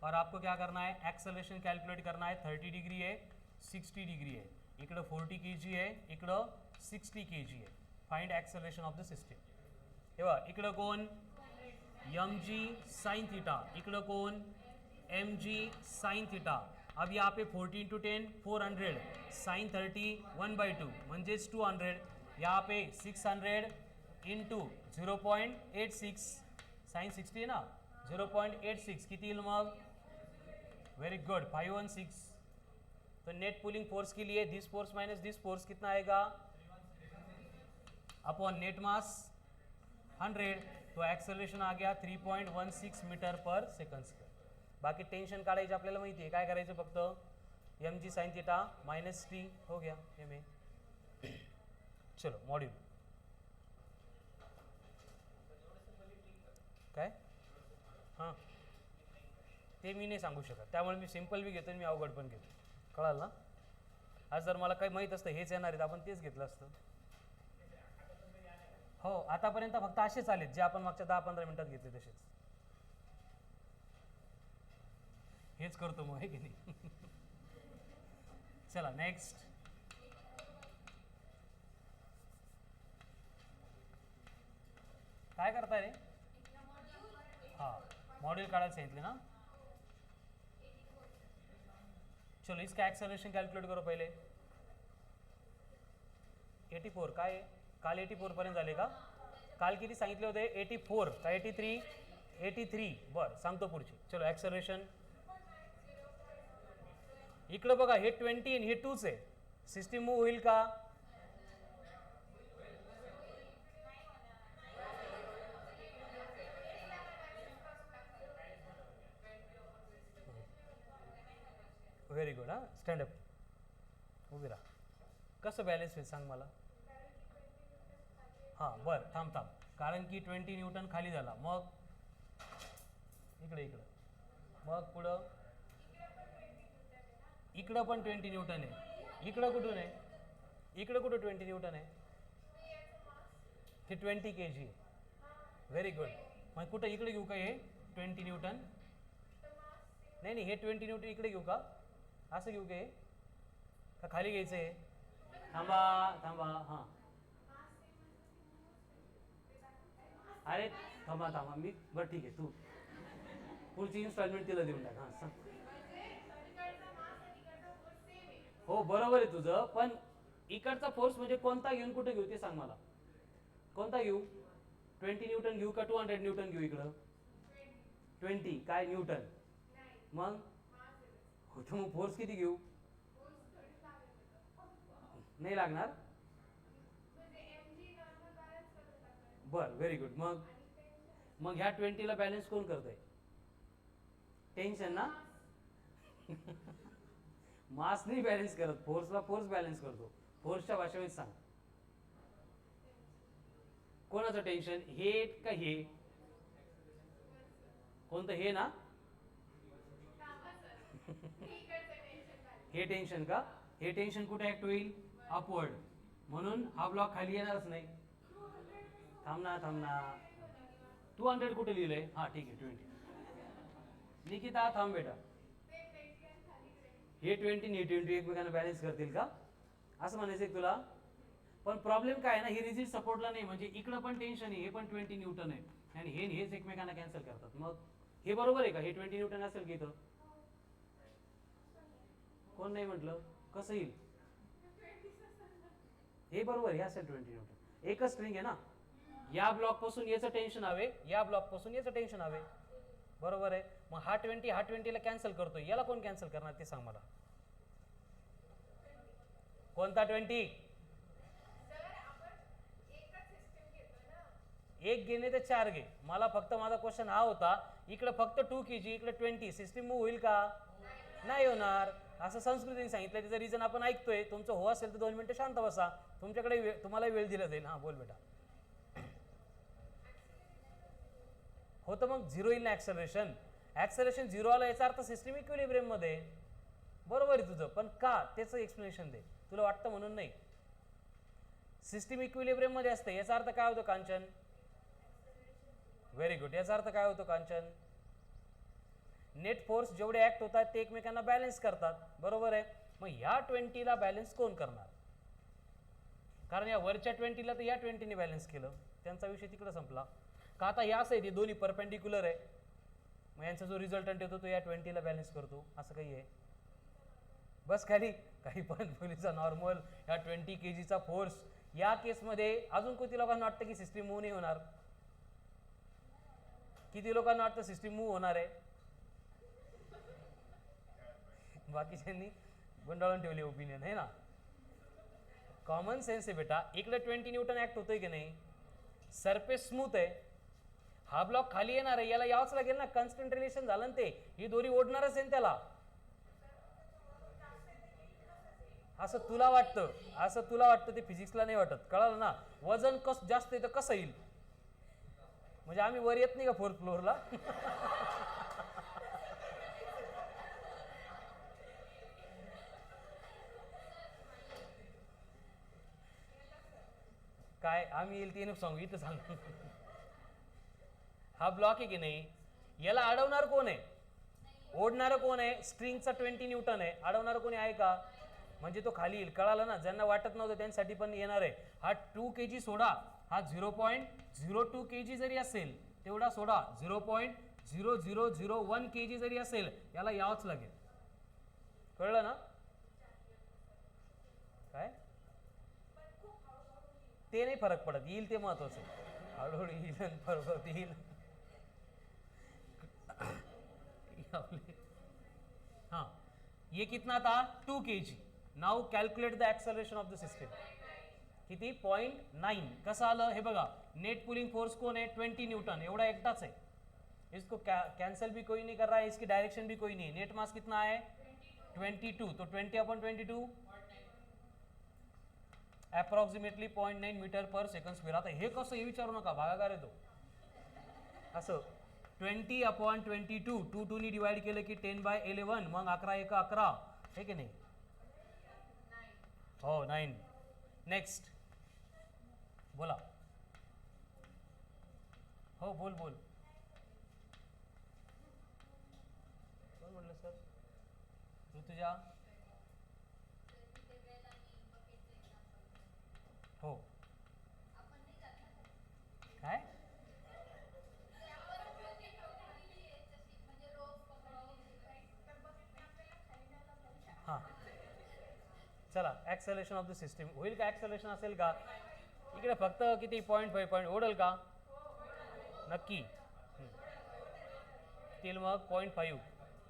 [SPEAKER 1] और आपको क्या करना है? एक्सेलरेशन कैलकुलेट करना है. 30 डिग्री है, 60 डिग्री है, इकडं 40 kg है, इकडं 60 kg है. Find acceleration of the system. हे बघा इकडं कोण? mg साइन थीटा, इकडं कोण? mg sine theta. अब यहाँ पे 40 × 10 400 साइन 30 1/2 म्हणजेच 200. यहाँ पे 600 इंटू 0.86 साइन 60 है ना, 0.86 किती येईल मग? Very good 516. तो नेट पुलिंग फोर्स के लिए दिस फोर्स माइनस दिस फोर्स कितना आएगा? अपॉन नेट मास 100. तो एक्सेलरेशन आ गया 3.16 मीटर पर सेकंड स्क्वेअर. बाकी टेंशन काढायची आपल्याला माहिती आहे. काय करायचं? फक्त mg sine theta minus t हो गया ये में. चलो मॉड्यूल काय? हां ते मी नाही सांगू शकत, त्यामुळे मी सिंपल बी घेतो आणि मी अवघड पण घेतो. कळालं ना? आज जर मला काही माहीत असतं हेच येणार आहेत आपण तेच घेतलं असतं. हो आतापर्यंत फक्त असेच आलेत जे आपण मागच्या 10-15 मिनिटात घेतले तसेच. हेच करतो मग हे की नाही. चला नेक्स्ट. काय करताय रे? हाँ मॉड्यूल काढायला सांगितले ना. चलो इसका एक्सेलरेशन कैलकुलेट करो पहले. 84 काय आहे? काल 84 पर्यंत झाले का? काल किती सांगितले होते? 84 का 83? 83. बरं सांगतो पुढची. चलो एक्सेलरेशन इकडं बघा हे 20 आणि हे 2च आहे. सिस्टीम मूव्ह होईल का? Very good. हां स्टँडअप उभी राहा. कसं बॅलन्स होईल सांग मला. हां बरं थांब थांब. कारण की 20 न्यूटन खाली झाला, मग इकडे मग पुढं इकडं पण 20 न्यूटन आहे, इकडं कुठून आहे, इकडं कुठं 20 न्यूटन आहे, ते 20 kg. Very good. मग कुठं इकडे घेऊ का हे 20 न्यूटन? नाही नाही, हे 20 न्यूटन इकडे घेऊ का, असं घेऊ का हे, का खाली घ्यायचं आहे? थांबा थांबा, हां अरे थांबा थांबा, मी बरं ठीक आहे, तू पुढची इन्स्टॉलमेंट तिला देऊन टाक. हां सांग. हो बरोबर आहे तुझं, पण इकडचा फोर्स म्हणजे कोणता घेऊन कुठे घेऊ ते सांग मला. कोणता घेऊ? 20 न्यूटन घेऊ का 200 न्यूटन घेऊ? इकडं 20 काय न्यूटन, मग होतं, मग फोर्स किती घेऊ? नाही लागणार. बर व्हेरी गुड. मग मग ह्या 20 ला बॅलन्स कोण करतंय? टेन्शन ना. मास नाही बॅलन्स करत, फोर्सला फोर्स बॅलन्स करतो. फोर्सच्या भाषेमध्ये सांग, कोणाचं टेन्शन, हे का हे? कोणतं हे ना? हे टेन्शन का? हे टेन्शन कुठे ऍक्ट होईल? अपवर्ड. म्हणून हा ब्लॉक खाली येणारच नाही. थांब ना थांब ना, 200 कुठे लिहिलंय? हा ठीक आहे 20. निकिता थांब बेटा, हे 20 आणि हे 20 एकमेकांना बॅलन्स करतील का, असं म्हणायचंय तुला? पण प्रॉब्लेम काय आहे ना, हे रिजिड सपोर्टला नाही, म्हणजे इकडं पण टेन्शन आहे, हे पण 20 न्यूटन आहे आणि हेच एकमेकांना कॅन्सल करतात. मग हे बरोबर आहे का? हे 20 न्यूटन असेल की इथं? कोण नाही म्हटलं? कसं येईल? हे बरोबर, हे असेल 20 न्यूटन. एकच स्ट्रिंग आहे ना, या ब्लॉक पासून याचं टेन्शन हवे, या ब्लॉक पासून याचं टेन्शन हवे, बरोबर आहे. मग हा 20 ला कॅन्सल करतोय, याला कोण कॅन्सल करणार ते सांग मला. कोणता 20? एक घेणे तर 4 घे. मला फक्त माझा क्वेश्चन हा होता, इकडे फक्त 2 kg, इकडे 20, सिस्टीम मूव्ह होईल का? नाही होणार. असं संस्कृतीने सांगितलं, त्याचं रिझन आपण ऐकतोय. तुमचं हो असेल तर 2 मिनिटं शांत बसा, तुमच्याकडे तुम्हाला वेळ दिला जाईल. हां बोल बेटा. होतं मग झिरो येईल ना ऍक्सलरेशन. ऍक्सलरेशन झिरो आलं याचा अर्थ सिस्टीम इक्विलिब्रियम मध्ये. बरोबर आहे तुझं, पण का त्याचं एक्सप्लेनेशन दे. तुला वाटतं म्हणून नाही, सिस्टीम इक्विलिब्रियम मध्ये असते याचा अर्थ काय होतो कांचन? Very good. याचा अर्थ काय होतो कांचन? नेट फोर्स जेवढे ऍक्ट होतात ते एकमेकांना बॅलन्स करतात, बरोबर आहे. मग ह्या 20 ला बॅलन्स कोण करणार? कारण या वरच्या 20 ला तर या 20 ने बॅलन्स केलं, त्यांचा विषय तिकडे संपला. का आता या असं आहे, दोन्ही परपेंडिक्युलर आहे, मग यांचा जो रिझल्टंट येतो तो या 20 ला बॅलन्स करतो, असं काही आहे. बस खाली काही पण पोलीचा नॉर्मल या 20 kg चा फोर्स. या केसमध्ये अजून किती लोकांना वाटतं की सिस्टीम मूव्ह नाही होणार? किती लोकांना वाटतं सिस्टीम मूव्ह होणार आहे? बाकीच्यांनी गुंडाळून ठेवली ओपिनियन, है ना. कॉमन सेन्स आहे बेटा. इकडे 20 न्यूटन ऍक्ट होतोय की नाही, सरफेस स्मूथ आहे, हा ब्लॉक खाली येणार आहे, याला यावंच लागेल ना, कॉन्स्टंट रिलेशन झालं ना, ते ही दोरी ओढणारच आहे त्याला. असं तुला वाटतं, असं तुला वाटतं, ते फिजिक्सला नाही वाटत, कळालं ना. वजन जास्त आहे तर कसं येईल? म्हणजे आम्ही वर येत नाही का 4th फ्लोअरला? काय आम्ही येईल ते नको सांगू, इथं सांग. हा ब्लॉक आहे की नाही, याला अडवणार कोण आहे? ओढणार कोण आहे? स्ट्रिंगचा 20 न्यूटन आहे, अडवणार कोणी आहे का? म्हणजे तो खाली येईल, कळालं ना. ज्यांना वाटत नव्हतं त्यांसाठी पण येणार आहे. हा 2 kg सोडा, हा 0.02 kg जरी असेल तेवढा सोडा, 0.0001 kg जरी असेल, याला यावंच लागेल, कळलं ना. काय ते नाही फरक पडत, येईल ते महत्वाचं. हळूहळू येईल, बरोबर येईल. हाँ, ये कितना था? 2 kg. Now calculate the acceleration of the system. किती? 0.9. कसं आलं हे बघा. नेट पुलिंग फोर्स कौन है? 20 न्यूटन, एवढा एकटाच है, इसको कैंसिल भी कोई नहीं कर रहा है, इसकी डायरेक्शन भी कोई नहीं है. नेट मास कितना है? 22. तो 20/22 अप्रॉक्सिमेटली 0.9 मीटर पर सेकंड स्क्वेअर. आता हे कसं, हे विचारू नका, भागाकार आहे तो. असं 20/22, 2 ने डिवाइड केलं की 10/11, मग 11 1 11, है कि नहीं? हो 9. नेक्स्ट बोला. हो बोल बोल. कोण म्हणलं सर? ऋतुजा. हो काय? हां चला, ॲक्सेलरेशन ऑफ द सिस्टीम होईल का? ॲक्सेलरेशन असेल का? इकडे फक्त किती 0.5 पॉईंट ओढल का? नक्की. तील मग 0.5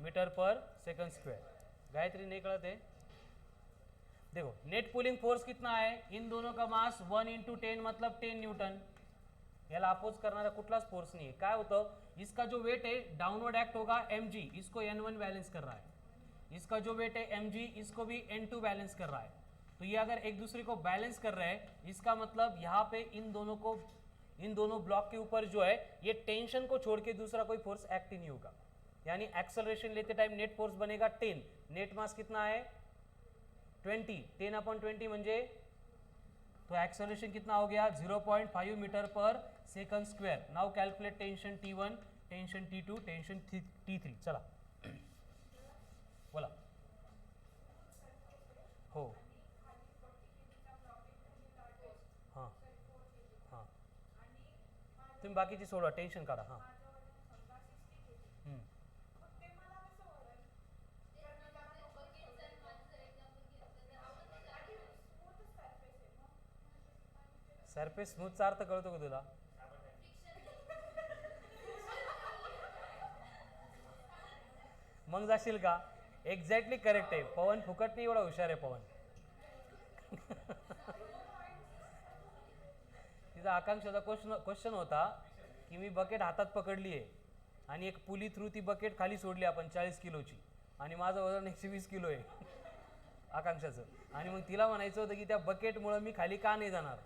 [SPEAKER 1] मीटर पर सेकंड स्क्वायर. गायत्री नहीं कळत है? देखो नेट पुलिंग फोर्स कितना है? इन दोनों का मास 1 इंटू 10 मतलब 10 न्यूटन. याला अपोज करणारा कुठलाच फोर्स नहीं है. काय होतं? इसका जो वेट है डाउनवर्ड एक्ट होगा mg, इसको n1 बैलेंस कर रहा है. इसका जो वेट है mg, इसको भी n2 बैलेंस कर रहा है. तो ये अगर एक दूसरे को बैलेंस कर रहे हैं, इसका मतलब यहाँ पे इन दोनों ब्लॉक के ऊपर जो है ये टेंशन को छोड़ के दूसरा कोई फोर्स एक्ट ही नहीं होगा. यानी एक्सेलरेशन लेते टाइम नेट फोर्स बनेगा 10. नेट मास कितना है? 20. 10/20 म्हणजे तो एक्सेलरेशन कितना हो गया? 0.5 मीटर पर second square. Now calculate tension T1, tension T2, tension T3. चला बोला. हो हां हां तुम्ही बाकीची सोडवा, टेन्शन काढा. हां सरफेस स्मूथचा अर्थ कळतो का तुला? मग जाशील का? एक्झॅक्टली करेक्ट आहे. पवन फुकट नाही, एवढा हुशार आहे पवन. तिचा आकांक्षाचा क्वेश्चन होता की मी बकेट हातात पकडली आहे आणि एक पुली थ्रू ती बकेट खाली सोडली आपण 40 किलोची आणि माझं वजन 120 किलो आहे आकांक्षाचं. आणि मग तिला म्हणायचं होतं की त्या बकेटमुळे मी खाली का नाही जाणार?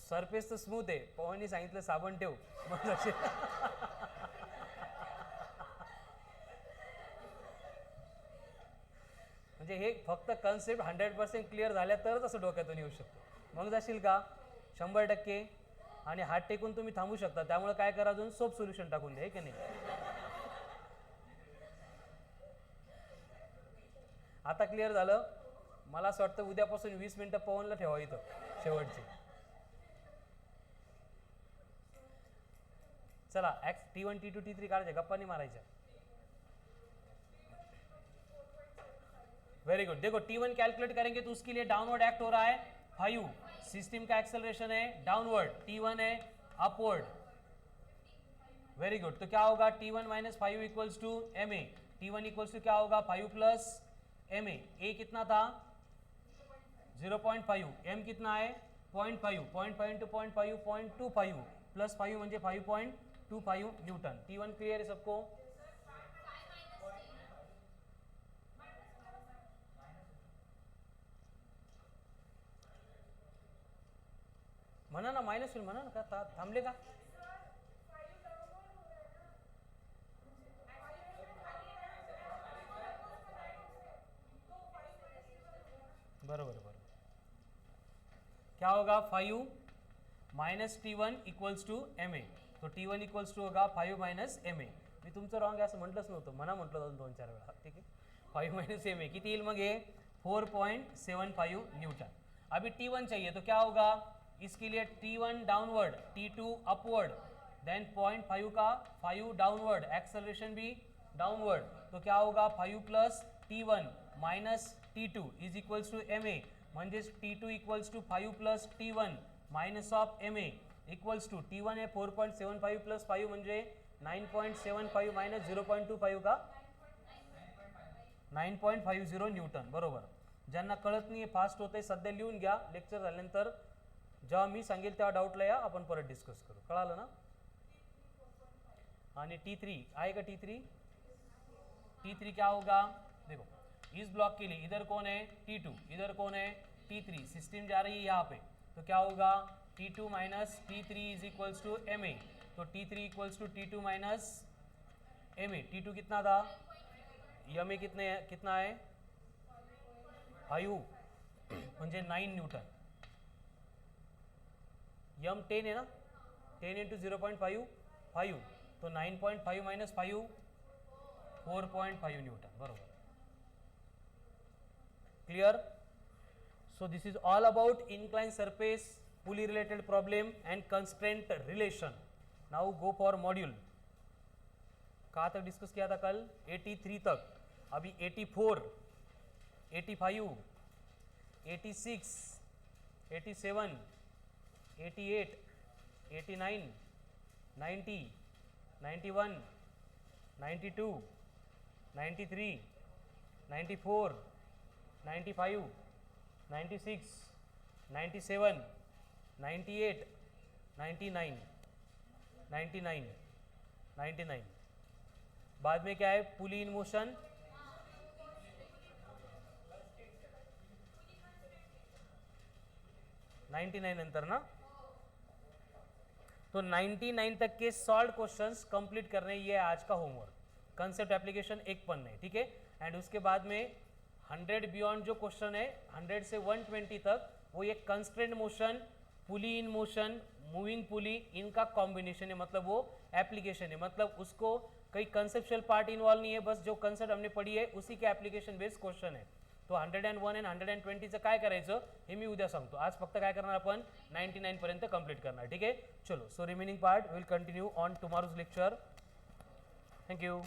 [SPEAKER 1] सरफेस तर स्मूथ आहे. पवनने सांगितलं साबण ठेव. म्हणजे हे फक्त कन्सेप्ट 100% क्लिअर झाल्या तरच असं डोक्यातून येऊ शकतो. मग जाशील का? 100%. आणि हात टेकून तुम्ही थांबू शकता. त्यामुळे काय करा, अजून सोप सोल्युशन टाकून द्या, की नाही? आता क्लिअर झालं? मला असं वाटतं उद्यापासून 20 मिनिटं पवनला ठेवा इथं शेवटचे. चला T1 T2 T3 काढायचे, गप्पा नहीं मारायच्या. Very good. देखो T1 कैलकुलेट करेंगे तो उसके लिए डाउनवर्ड एक्ट हो रहा है 5. सिस्टम का एक्सेलरेशन है डाउनवर्ड, T1 है अपवर्ड. Very good. तो क्या होगा? T1 minus 5 equals to ma. T1 equals to क्या होगा? 5 प्लस ma. a कितना था? 0.5. m कितना है? 0.5. 0.5 इंटू 0.5 0.25 प्लस 5 म्हणजे 5.25 न्यूटन. T1 क्लियर है सबको? म्हणा ना, मायनस होईल म्हणा ना. का थांबले का? बरोबर बरोबर. क्या होगा? 5 minus T1 equals to ma. तो T1 इक्वल्स टू होगा 5 माइनस ma. मी तुमचं रॉंग असं म्हटलंच नव्हतं, म्हणा म्हटलं होतं 2-4 वेळा. ठीक आहे. 5 माइनस ma किती येईल मग? हे 4.75 न्यूटन. अभी T1 चाहिए तो क्या होगा? इसके लिए T1 downward, T2 upward, then 0.5 का 5 डाउनवर्ड, एक्सेलरेशन भी डाउनवर्ड. तो क्या होगा? 5 plus T1 minus T2 is equals to ma. म्हणजेच T2 equals to 5 plus T1 minus of ma equals to T1 है 4.75 प्लस 5 म्हणजे 9.75 माइनस 0.25 का 9.50 न्यूटन. बरोबर. ज्यांना कळत नाही फास्ट होते सध्या लिहून घ्या. लेक्चर झाल्यानंतर जेव्हा मी सांगेल तेव्हा डाऊटला या, आपण परत डिस्कस करू. कळालं ना? आणि T3 आहे का? T3 क्या होगा? देखो इस ब्लॉक के लिए इधर कौन है? T2. इधर कौन है? T3. सिस्टम जा रही है यहाँ पे. तो क्या होगा? T2 minus T3 is equals to ma. तो T3 equals to T2 minus ma. T2 कितना था? ma कितना है? 5 म्हणजे 9 न्यूटन. यम 10 आहे ना, 10 इंटू 0.5 5, तो 9.5 मायनस 5 4.5 न्यूटन. बरोबर. Clear. So this is all about inclined surface, pulley related problem and constraint relation. Now go for module. कहाँ तक डिस्कस किया था कल? 83 तक. अभी 84, 85, 86, 87, 88, 89, 90, 91, 92, 93, 94, 95, 96, 97, 98, 99, 99, 99. बाद में क्या है? पुली इन मोशन, नंतर ना. तो 99 तक के सॉल्व क्वेश्चंस कंप्लीट करने, ये आज का होमवर्क. कंसेप्ट एप्लीकेशन एक पन्ने, ठीक है. एंड उसके बाद में 100 बियॉन्ड जो क्वेश्चन है, 100 से 120 तक, वो ये constraint motion, pulley in motion, moving pulley, इनका कॉम्बिनेशन है. मतलब वो एप्लीकेशन है, मतलब उसको कई कंसेप्चुअल पार्ट इन्वॉल्व नहीं है, बस जो कंसेप्ट हमने पढ़ी आहे उसी के ॲप्लिकेशन बेस्ड क्वेश्चन आहे. तो 101 आणि 120चं काय करायचं हे मी उद्या सांगतो. आज फक्त काय करणार आपण 99 पर्यंत कंप्लीट करणार. ठीक आहे. चलो, so remaining part will continue on tomorrow's lecture. Thank you.